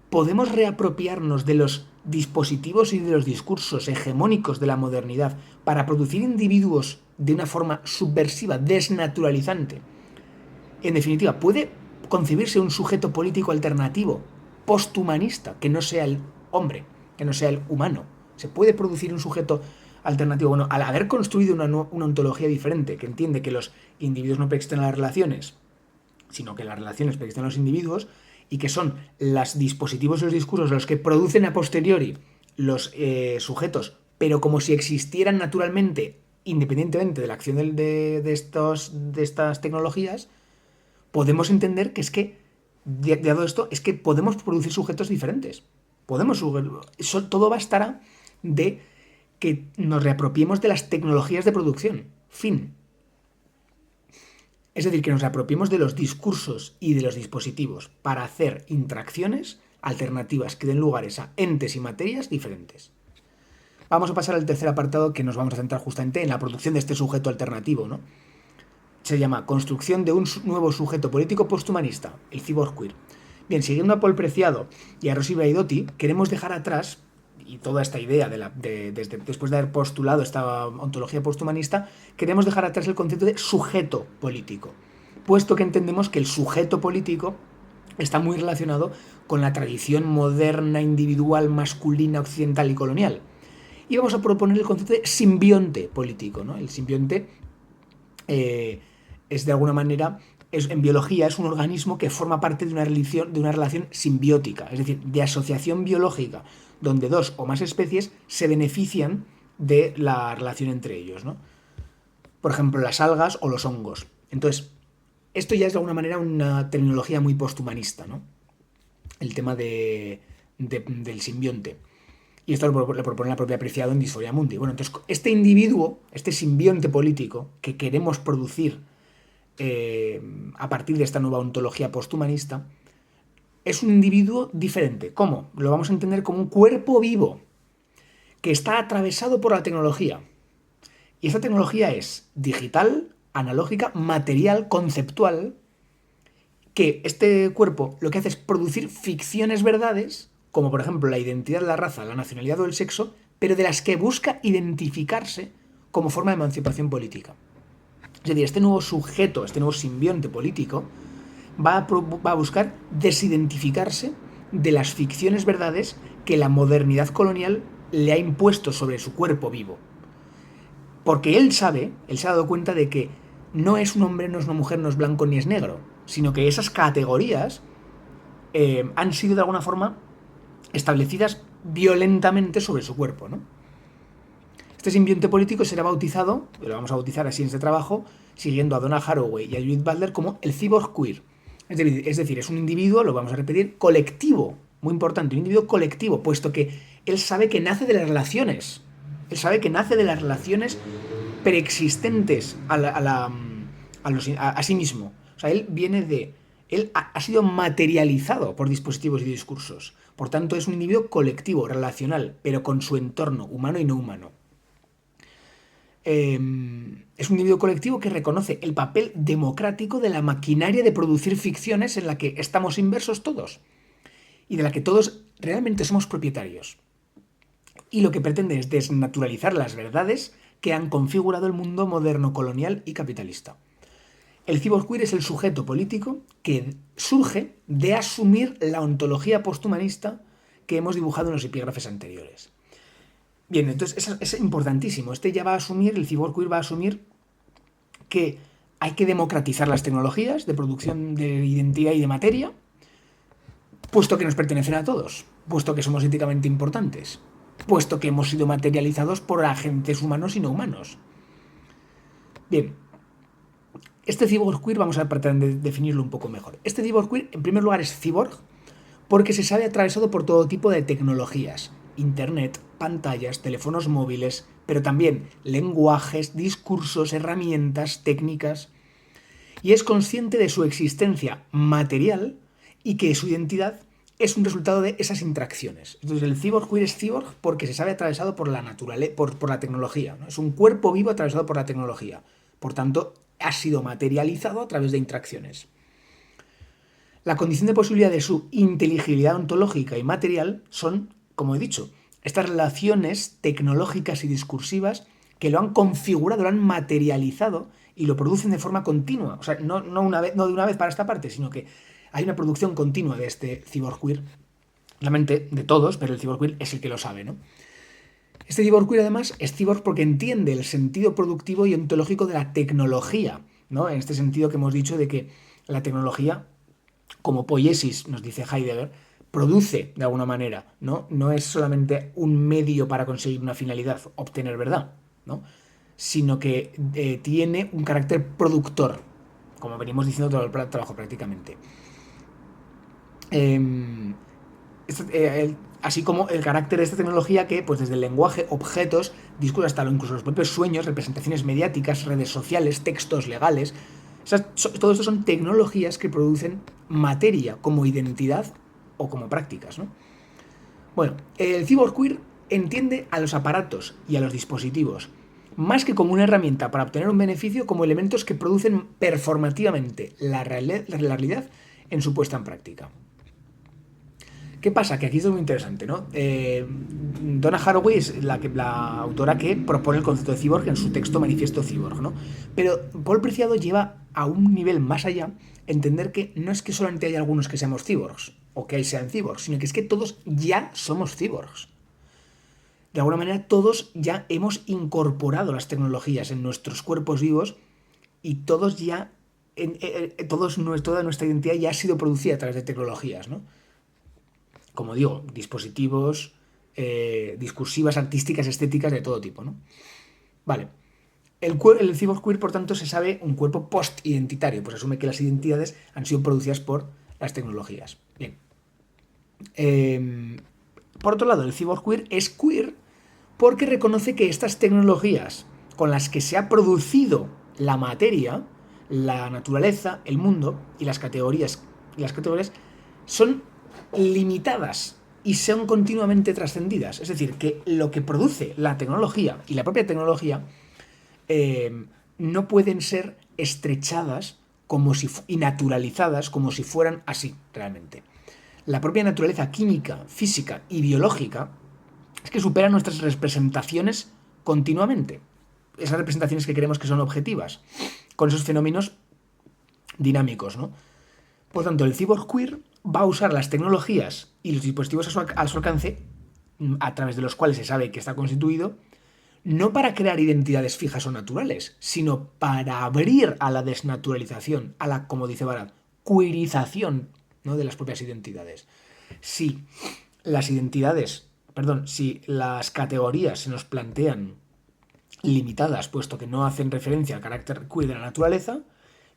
¿Podemos reapropiarnos de los dispositivos y de los discursos hegemónicos de la modernidad para producir individuos de una forma subversiva, desnaturalizante? En definitiva, ¿puede concebirse un sujeto político alternativo, posthumanista, que no sea el hombre, que no sea el humano? ¿Se puede producir un sujeto alternativo? Bueno, al haber construido una ontología diferente, que entiende que los individuos no preexisten a las relaciones, sino que las relaciones preexisten a los individuos, y que son los dispositivos y los discursos los que producen a posteriori los sujetos, pero como si existieran naturalmente, independientemente de la acción de estas tecnologías, podemos entender que es que, dado esto, es que podemos producir sujetos diferentes. Todo bastará de que nos reapropiemos de las tecnologías de producción. Fin. Es decir, que nos apropiemos de los discursos y de los dispositivos para hacer interacciones alternativas que den lugares a entes y materias diferentes. Vamos a pasar al tercer apartado, que nos vamos a centrar justamente en la producción de este sujeto alternativo, ¿no? Se llama Construcción de un nuevo sujeto político posthumanista, el cyborg queer. Bien, siguiendo a Paul Preciado y a Rosy Braidotti, queremos dejar atrás, y toda esta idea después de haber postulado esta ontología posthumanista, queremos dejar atrás el concepto de sujeto político, puesto que entendemos que el sujeto político está muy relacionado con la tradición moderna, individual, masculina, occidental y colonial. Y vamos a proponer el concepto de simbionte político, ¿no? El simbionte es de alguna manera, en biología es un organismo que forma parte de una relación simbiótica, es decir, de asociación biológica, donde dos o más especies se benefician de la relación entre ellos, ¿no? Por ejemplo, las algas o los hongos. Entonces, esto ya es de alguna manera una terminología muy posthumanista, ¿no? El tema del simbionte. Y esto lo propone la propia Preciado en Disforia Mundi. Bueno, entonces, este individuo, este simbionte político que queremos producir a partir de esta nueva ontología posthumanista, es un individuo diferente. ¿Cómo? Lo vamos a entender como un cuerpo vivo que está atravesado por la tecnología. Y esta tecnología es digital, analógica, material, conceptual, que este cuerpo lo que hace es producir ficciones verdades, como por ejemplo la identidad, la raza, la nacionalidad o el sexo, pero de las que busca identificarse como forma de emancipación política. Es decir, este nuevo sujeto, este nuevo simbionte político, va a buscar desidentificarse de las ficciones verdades que la modernidad colonial le ha impuesto sobre su cuerpo vivo. Porque él se ha dado cuenta de que no es un hombre, no es una mujer, no es blanco ni es negro, sino que esas categorías han sido de alguna forma establecidas violentamente sobre su cuerpo, ¿no? Este simbionte político será bautizado, lo vamos a bautizar así en este trabajo, siguiendo a Donna Haraway y a Judith Butler, como el cyborg queer. Es decir, es un individuo, lo vamos a repetir, colectivo, muy importante, un individuo colectivo, puesto que él sabe que nace de las relaciones. Él sabe que nace de las relaciones preexistentes a sí mismo. O sea, él viene de... Él ha sido materializado por dispositivos y discursos. Por tanto, es un individuo colectivo, relacional, pero con su entorno, humano y no humano. Es un individuo colectivo que reconoce el papel democrático de la maquinaria de producir ficciones en la que estamos inmersos todos y de la que todos realmente somos propietarios. Y lo que pretende es desnaturalizar las verdades que han configurado el mundo moderno, colonial y capitalista. El cyborg queer es el sujeto político que surge de asumir la ontología posthumanista que hemos dibujado en los epígrafes anteriores. Bien, entonces es importantísimo. Ya va a asumir, el cyborg queer va a asumir que hay que democratizar las tecnologías de producción de identidad y de materia, puesto que nos pertenecen a todos, puesto que somos éticamente importantes, puesto que hemos sido materializados por agentes humanos y no humanos. Bien, este cyborg queer vamos a tratar de definirlo un poco mejor. Este cyborg queer, en primer lugar, es cyborg porque se sabe atravesado por todo tipo de tecnologías, internet, pantallas, teléfonos móviles, pero también lenguajes, discursos, herramientas, técnicas, y es consciente de su existencia material y que su identidad es un resultado de esas interacciones. Entonces el cyborg queer es cyborg porque se sabe atravesado por la naturaleza, por la tecnología, ¿no? Es un cuerpo vivo atravesado por la tecnología. Por tanto, ha sido materializado a través de interacciones. La condición de posibilidad de su inteligibilidad ontológica y material son, como he dicho, estas relaciones tecnológicas y discursivas que lo han configurado, lo han materializado y lo producen de forma continua. O sea, no de una vez para esta parte, sino que hay una producción continua de este cyborg queer. Realmente de todos, pero el cyborg queer es el que lo sabe, ¿no? Este cyborg queer además es cyborg porque entiende el sentido productivo y ontológico de la tecnología, ¿no? En este sentido que hemos dicho de que la tecnología, como poiesis, nos dice Heidegger, produce de alguna manera, ¿no? No es solamente un medio para conseguir una finalidad, obtener verdad, ¿no? Sino que tiene un carácter productor, como venimos diciendo todo el trabajo prácticamente. Así como el carácter de esta tecnología que, pues desde el lenguaje, objetos, discursos hasta incluso los propios sueños, representaciones mediáticas, redes sociales, textos legales, todo esto son tecnologías que producen materia como identidad o como prácticas, ¿no? Bueno, el cyborg queer entiende a los aparatos y a los dispositivos más que como una herramienta para obtener un beneficio, como elementos que producen performativamente la realidad en su puesta en práctica. ¿Qué pasa? Que aquí es muy interesante, ¿no? Donna Haraway es la autora que propone el concepto de cyborg en su texto Manifiesto Cyborg, ¿no? Pero Paul Preciado lleva a un nivel más allá entender que no es que solamente haya algunos que seamos cyborgs o que sean cyborgs, sino que es que todos ya somos cyborgs. De alguna manera todos ya hemos incorporado las tecnologías en nuestros cuerpos vivos y todos ya, toda nuestra identidad ya ha sido producida a través de tecnologías, ¿no? Como digo, dispositivos, discursivas, artísticas, estéticas, de todo tipo, ¿no? Vale. El cyborg queer, por tanto, se sabe un cuerpo post-identitario, pues asume que las identidades han sido producidas por las tecnologías. Bien. Por otro lado, el cyborg queer es queer porque reconoce que estas tecnologías con las que se ha producido la materia, la naturaleza, el mundo y las categorías son limitadas y son continuamente trascendidas. Es decir, que lo que produce la tecnología y la propia tecnología no pueden ser estrechadas y naturalizadas como si fueran así realmente. La propia naturaleza química, física y biológica es que supera nuestras representaciones continuamente. Esas representaciones que creemos que son objetivas, con esos fenómenos dinámicos, ¿no? Por tanto, el cyborg queer va a usar las tecnologías y los dispositivos a su alcance, a través de los cuales se sabe que está constituido, no para crear identidades fijas o naturales, sino para abrir a la desnaturalización, a la, como dice Barat, queerización, ¿no?, de las propias identidades. Si las categorías se nos plantean limitadas, puesto que no hacen referencia al carácter queer de la naturaleza,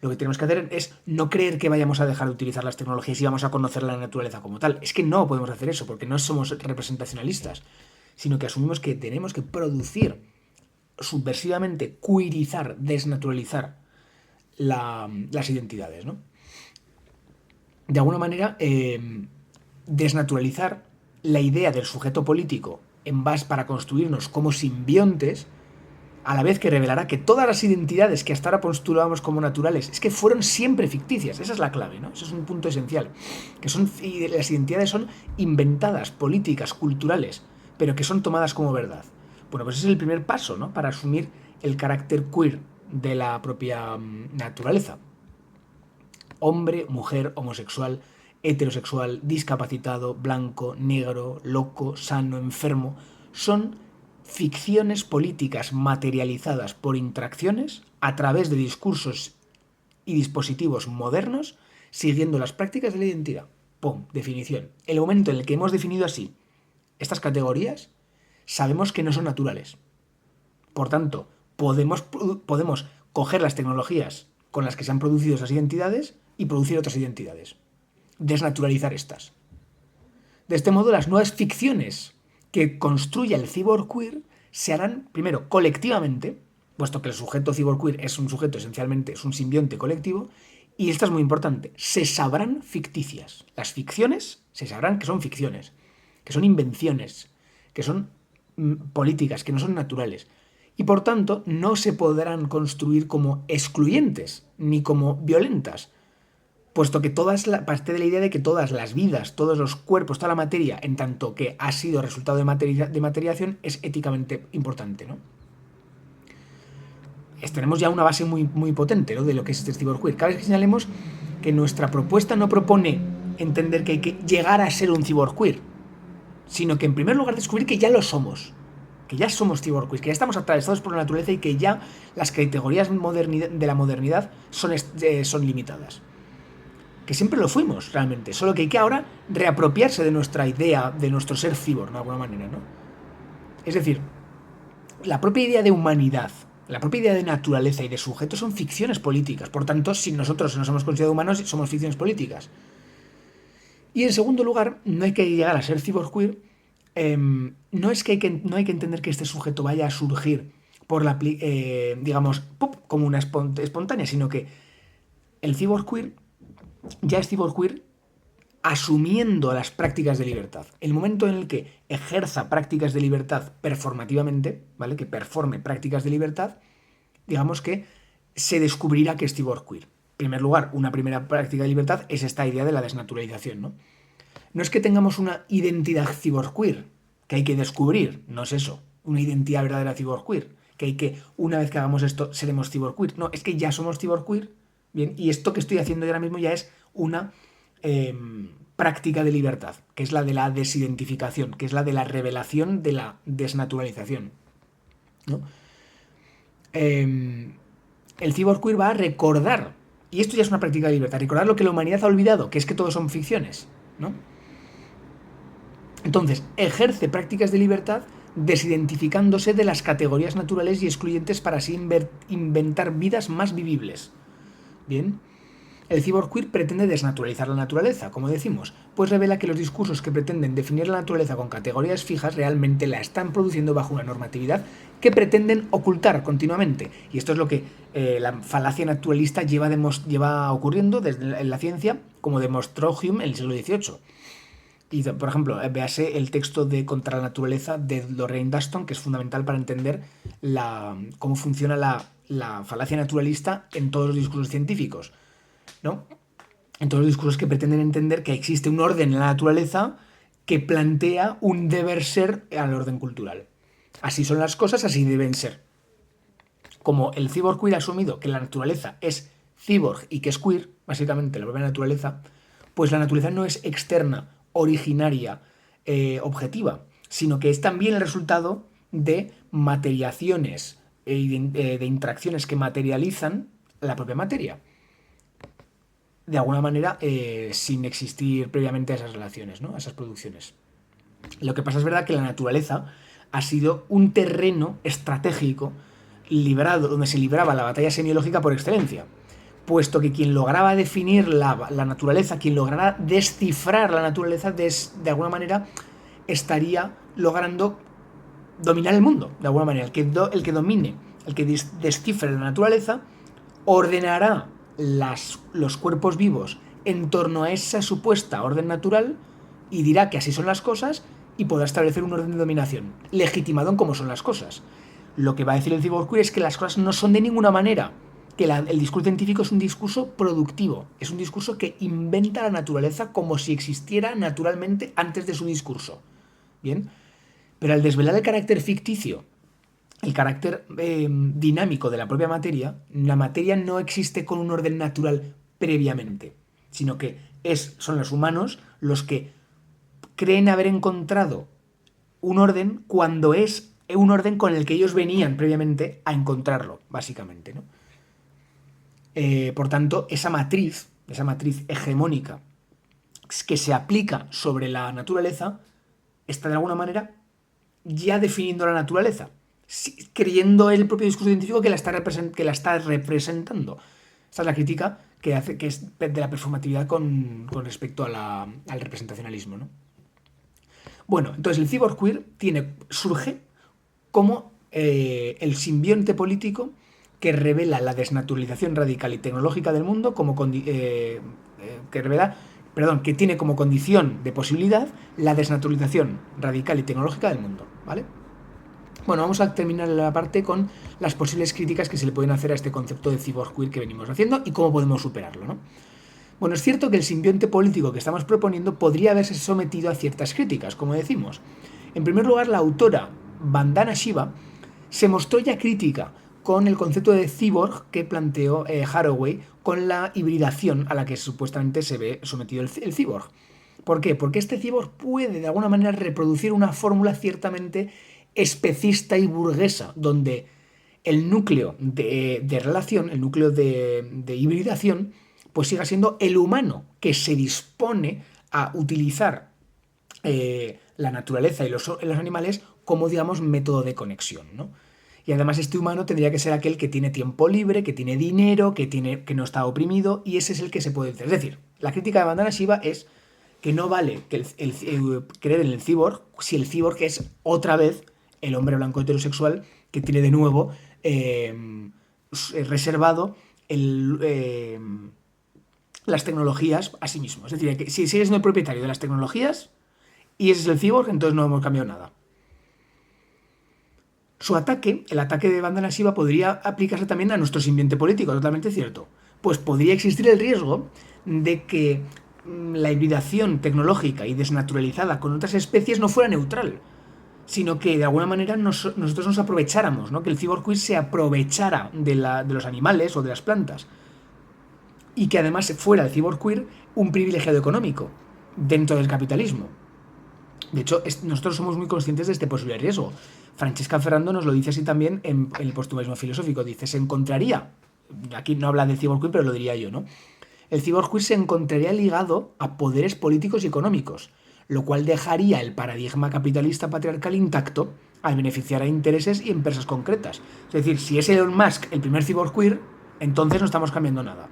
lo que tenemos que hacer es no creer que vayamos a dejar de utilizar las tecnologías y vamos a conocer la naturaleza como tal. Es que no podemos hacer eso, porque no somos representacionalistas, sino que asumimos que tenemos que producir subversivamente, queerizar, desnaturalizar las identidades, ¿no? De alguna manera, desnaturalizar la idea del sujeto político en base para construirnos como simbiontes, a la vez que revelará que todas las identidades que hasta ahora postulábamos como naturales es que fueron siempre ficticias. Esa es la clave, ¿no? Eso es un punto esencial. Las identidades son inventadas, políticas, culturales, pero que son tomadas como verdad. Bueno, pues ese es el primer paso, ¿no?, para asumir el carácter queer de la propia naturaleza. hombre, mujer, homosexual, heterosexual, discapacitado, blanco, negro, loco, sano, enfermo, son ficciones políticas materializadas por interacciones a través de discursos y dispositivos modernos siguiendo las prácticas de la identidad. ¡Pum! Definición. El momento en el que hemos definido así estas categorías, sabemos que no son naturales. Por tanto, podemos coger las tecnologías con las que se han producido esas identidades y producir otras identidades. Desnaturalizar estas. De este modo, las nuevas ficciones que construya el cyborg queer se harán, primero, colectivamente, puesto que el sujeto cyborg queer es un sujeto esencialmente, es un simbionte colectivo, y esto es muy importante, se sabrán ficticias. Las ficciones se sabrán que son ficciones, que son invenciones, que son políticas, que no son naturales. Y por tanto, no se podrán construir como excluyentes, ni como violentas, puesto que parte de la idea de que todas las vidas, todos los cuerpos, toda la materia, en tanto que ha sido resultado de materialización, es éticamente importante, ¿no? Tenemos ya una base muy, muy potente, ¿no?, de lo que es este cyborg queer. Cada vez que señalemos que nuestra propuesta no propone entender que hay que llegar a ser un cyborg queer, sino que en primer lugar descubrir que ya lo somos, que ya somos cyborg queer, que ya estamos atravesados por la naturaleza y que ya las categorías de la modernidad son limitadas. Que siempre lo fuimos, realmente, solo que hay que ahora reapropiarse de nuestra idea, de nuestro ser cyborg, de alguna manera, ¿no? Es decir, la propia idea de humanidad, la propia idea de naturaleza y de sujeto son ficciones políticas. Por tanto, si nosotros nos hemos considerado humanos, somos ficciones políticas. Y en segundo lugar, no hay que llegar a ser cyborg queer. No hay que entender que este sujeto vaya a surgir por la, digamos, como una espontánea, sino que el cyborg queer ya es cyborg queer asumiendo las prácticas de libertad. El momento en el que ejerza prácticas de libertad performativamente, ¿vale?, que performe prácticas de libertad, digamos que se descubrirá que es cyborg queer. En primer lugar, una primera práctica de libertad es esta idea de la desnaturalización, ¿no? No es que tengamos una identidad cyborg queer que hay que descubrir, no es eso, una identidad verdadera cyborg queer, que hay que, una vez que hagamos esto, seremos cyborg queer. No, es que ya somos cyborg queer, bien, y esto que estoy haciendo yo ahora mismo ya es una práctica de libertad, que es la de la desidentificación, que es la de la revelación de la desnaturalización, ¿no? El cyborg queer va a recordar, y esto ya es una práctica de libertad, recordar lo que la humanidad ha olvidado, que es que todos son ficciones, ¿no? Entonces, ejerce prácticas de libertad desidentificándose de las categorías naturales y excluyentes para así inventar vidas más vivibles. Bien. El cyborg queer pretende desnaturalizar la naturaleza, como decimos, pues revela que los discursos que pretenden definir la naturaleza con categorías fijas realmente la están produciendo bajo una normatividad que pretenden ocultar continuamente. Y esto es lo que la falacia naturalista lleva ocurriendo en la ciencia, como demostró Hume en el siglo XVIII. Y, por ejemplo, véase el texto de Contra la naturaleza de Lorraine Daston, que es fundamental para entender cómo funciona la falacia naturalista en todos los discursos científicos, ¿no? En todos los discursos que pretenden entender que existe un orden en la naturaleza que plantea un deber ser al orden cultural. Así son las cosas, así deben ser. Como el cyborg queer ha asumido que la naturaleza es cyborg y que es queer, básicamente la propia naturaleza, pues la naturaleza no es externa, originaria, objetiva, sino que es también el resultado de materiaciones, de interacciones que materializan la propia materia. De alguna manera, sin existir previamente a esas relaciones, ¿no?, a esas producciones. Lo que pasa es verdad que la naturaleza ha sido un terreno estratégico donde se libraba la batalla semiológica por excelencia, puesto que quien lograba definir la naturaleza, quien lograra descifrar la naturaleza, de alguna manera estaría logrando dominar el mundo, de alguna manera. El que domine, el que descifre la naturaleza, ordenará los cuerpos vivos en torno a esa supuesta orden natural y dirá que así son las cosas y podrá establecer un orden de dominación, legitimado en cómo son las cosas. Lo que va a decir el cyborg queer es que las cosas no son de ninguna manera, que el discurso científico es un discurso productivo, es un discurso que inventa la naturaleza como si existiera naturalmente antes de su discurso. Bien, pero al desvelar el carácter ficticio, el carácter dinámico de la propia materia, la materia no existe con un orden natural previamente, sino que son los humanos los que creen haber encontrado un orden cuando es un orden con el que ellos venían previamente a encontrarlo, básicamente, ¿no? Por tanto, esa matriz hegemónica que se aplica sobre la naturaleza está de alguna manera ya definiendo la naturaleza, creyendo el propio discurso científico que la está representando. Esta es la crítica que hace, que es de la performatividad con respecto al representacionalismo, ¿no? Bueno, entonces el cyborg queer surge como el simbionte político que revela la desnaturalización radical y tecnológica del mundo que tiene como condición de posibilidad la desnaturalización radical y tecnológica del mundo, ¿vale? Bueno, vamos a terminar la parte con las posibles críticas que se le pueden hacer a este concepto de cyborg queer que venimos haciendo y cómo podemos superarlo, ¿no? Bueno, es cierto que el simbionte político que estamos proponiendo podría haberse sometido a ciertas críticas, como decimos. En primer lugar, la autora Vandana Shiva se mostró ya crítica con el concepto de cyborg que planteó Haraway con la hibridación a la que supuestamente se ve sometido el cyborg. ¿Por qué? Porque este cyborg puede de alguna manera reproducir una fórmula ciertamente especista y burguesa, donde el núcleo de relación, el núcleo de hibridación, pues siga siendo el humano que se dispone a utilizar la naturaleza y los animales como, digamos, método de conexión, ¿no? Y además este humano tendría que ser aquel que tiene tiempo libre, que tiene dinero, que no está oprimido, y ese es el que se puede hacer. Es decir, la crítica de Vandana Shiva es que no vale que creer en el cyborg si el cyborg es otra vez el hombre blanco heterosexual que tiene de nuevo reservado las tecnologías a sí mismo. Es decir, que si eres el propietario de las tecnologías y ese es el cyborg, entonces no hemos cambiado nada. Su ataque, el ataque de Vandana Shiva, podría aplicarse también a nuestro simbionte político, totalmente cierto. Pues podría existir el riesgo de que la hibridación tecnológica y desnaturalizada con otras especies no fuera neutral, sino que de alguna manera nosotros nos aprovecháramos, ¿no? Que el cyborg queer se aprovechara de los animales o de las plantas, y que además fuera el cyborg queer un privilegiado económico dentro del capitalismo. De hecho, nosotros somos muy conscientes de este posible riesgo. Francesca Ferrando nos lo dice así también en el posthumanismo filosófico. Dice, se encontraría, aquí no habla del cyborg queer, pero lo diría yo, ¿no? El cyborg queer se encontraría ligado a poderes políticos y económicos, lo cual dejaría el paradigma capitalista patriarcal intacto al beneficiar a intereses y empresas concretas. Es decir, si es Elon Musk el primer cyborg queer, entonces no estamos cambiando nada.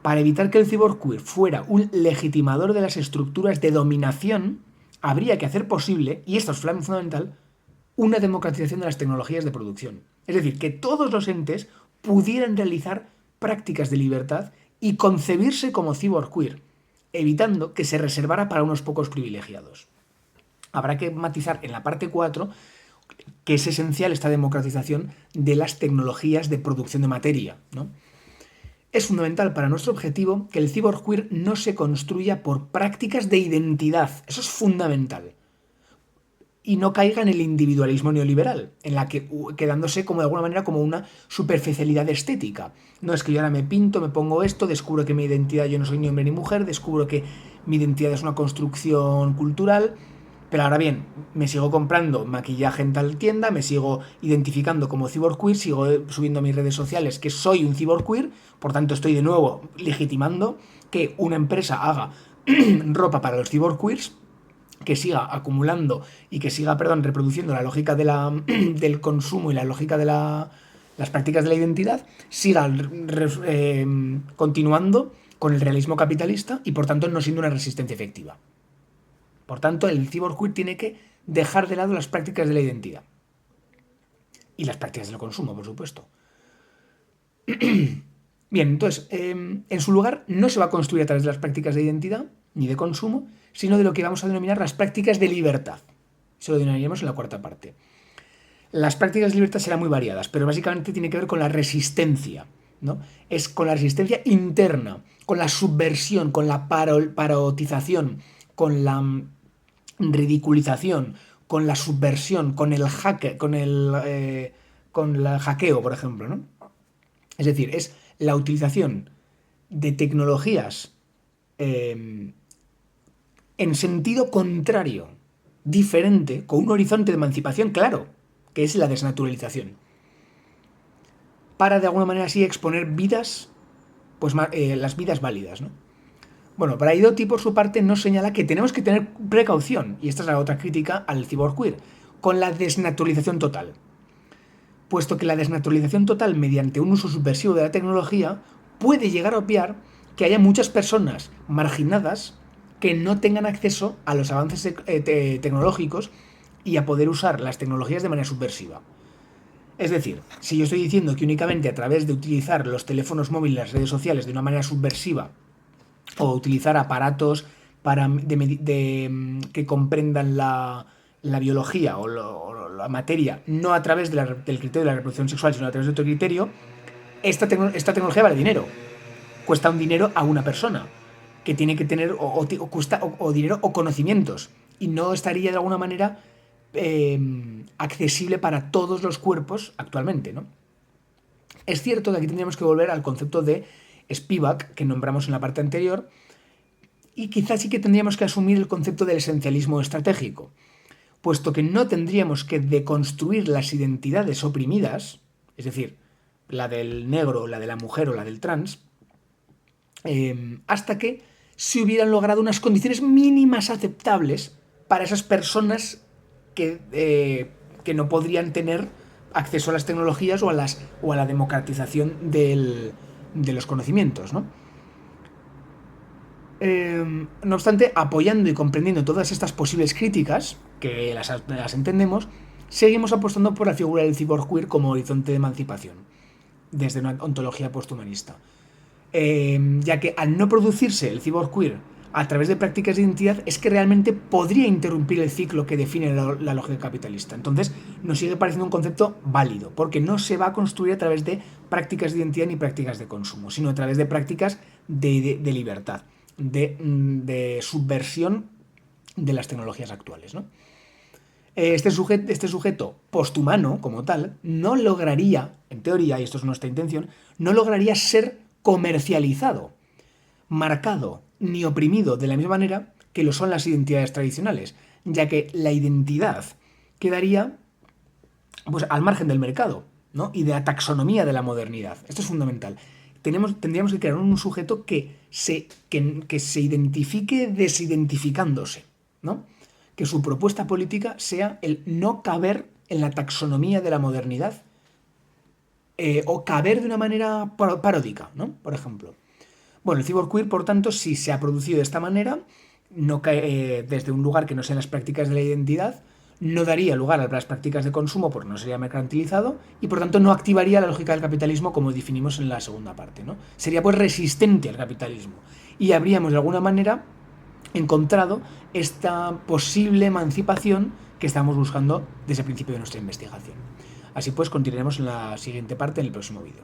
Para evitar que el cyborg queer fuera un legitimador de las estructuras de dominación, habría que hacer posible, y esto es fundamental, una democratización de las tecnologías de producción. Es decir, que todos los entes pudieran realizar prácticas de libertad y concebirse como cyborg queer, evitando que se reservara para unos pocos privilegiados. Habrá que matizar en la parte 4 que es esencial esta democratización de las tecnologías de producción de materia, ¿no? Es fundamental para nuestro objetivo que el cyborg queer no se construya por prácticas de identidad. Eso es fundamental. Y no caiga en el individualismo neoliberal, en la que quedándose como de alguna manera como una superficialidad estética. No es que yo ahora me pinto, me pongo esto, descubro que mi identidad, yo no soy ni hombre ni mujer, descubro que mi identidad es una construcción cultural, pero ahora bien, me sigo comprando maquillaje en tal tienda, me sigo identificando como cyborg queer, sigo subiendo a mis redes sociales que soy un cyborg queer, por tanto estoy de nuevo legitimando que una empresa haga ropa para los cyborg queers, que siga acumulando y que siga, reproduciendo la lógica del consumo y la lógica de las prácticas de la identidad, siga continuando con el realismo capitalista y por tanto no siendo una resistencia efectiva. Por tanto, el cyborg queer tiene que dejar de lado las prácticas de la identidad. Y las prácticas del consumo, por supuesto. Bien, entonces, en su lugar no se va a construir a través de las prácticas de identidad ni de consumo, sino de lo que vamos a denominar las prácticas de libertad. Eso lo denominaremos en la cuarta parte. Las prácticas de libertad serán muy variadas, pero básicamente tiene que ver con la resistencia, ¿no? Es con la resistencia interna, con la subversión, con la parotización, con la ridiculización, con la subversión, con el hackeo, por ejemplo, ¿no? Es decir, es la utilización de tecnologías en sentido contrario, diferente, con un horizonte de emancipación claro, que es la desnaturalización, para de alguna manera así exponer vidas, pues las vidas válidas, ¿no? Bueno, Braidotti por su parte nos señala que tenemos que tener precaución, y esta es la otra crítica al cyborg-queer, con la desnaturalización total, puesto que la desnaturalización total mediante un uso subversivo de la tecnología puede llegar a obviar que haya muchas personas marginadas que no tengan acceso a los avances tecnológicos y a poder usar las tecnologías de manera subversiva. Es decir, si yo estoy diciendo que únicamente a través de utilizar los teléfonos móviles y las redes sociales de una manera subversiva o utilizar aparatos que comprendan la biología o la materia, no a través del criterio de la reproducción sexual, sino a través de otro criterio, esta tecnología vale dinero. Cuesta un dinero a una persona, que tiene que tener o dinero o conocimientos, y no estaría de alguna manera accesible para todos los cuerpos actualmente, ¿no? Es cierto que aquí tendríamos que volver al concepto de Spivak, que nombramos en la parte anterior, y quizás sí que tendríamos que asumir el concepto del esencialismo estratégico, puesto que no tendríamos que deconstruir las identidades oprimidas, es decir, la del negro, la de la mujer o la del trans, hasta que se hubieran logrado unas condiciones mínimas aceptables para esas personas que no podrían tener acceso a las tecnologías o a la democratización de los conocimientos, ¿no? No obstante, apoyando y comprendiendo todas estas posibles críticas, que las entendemos, seguimos apostando por la figura del cyborg-queer como horizonte de emancipación, desde una ontología posthumanista. Ya que al no producirse el cyborg-queer a través de prácticas de identidad, es que realmente podría interrumpir el ciclo que define la lógica capitalista. Entonces nos sigue pareciendo un concepto válido, porque no se va a construir a través de prácticas de identidad ni prácticas de consumo, sino a través de prácticas de libertad, de subversión de las tecnologías actuales, ¿no? Este sujeto posthumano, como tal, no lograría, en teoría, y esto es nuestra intención, no lograría ser comercializado, marcado ni oprimido de la misma manera que lo son las identidades tradicionales, ya que la identidad quedaría pues, al margen del mercado, ¿no? Y de la taxonomía de la modernidad. Esto es fundamental. Tendríamos que crear un sujeto que se identifique desidentificándose, ¿no? Que su propuesta política sea el no caber en la taxonomía de la modernidad, o caber de una manera paródica, ¿no? Por ejemplo. Bueno, el cyborg-queer, por tanto, si se ha producido de esta manera, no cae desde un lugar que no sean las prácticas de la identidad, no daría lugar a las prácticas de consumo porque no sería mercantilizado y por tanto no activaría la lógica del capitalismo como definimos en la segunda parte, ¿no? Sería pues resistente al capitalismo y habríamos de alguna manera encontrado esta posible emancipación que estamos buscando desde el principio de nuestra investigación. Así pues, continuaremos en la siguiente parte en el próximo vídeo.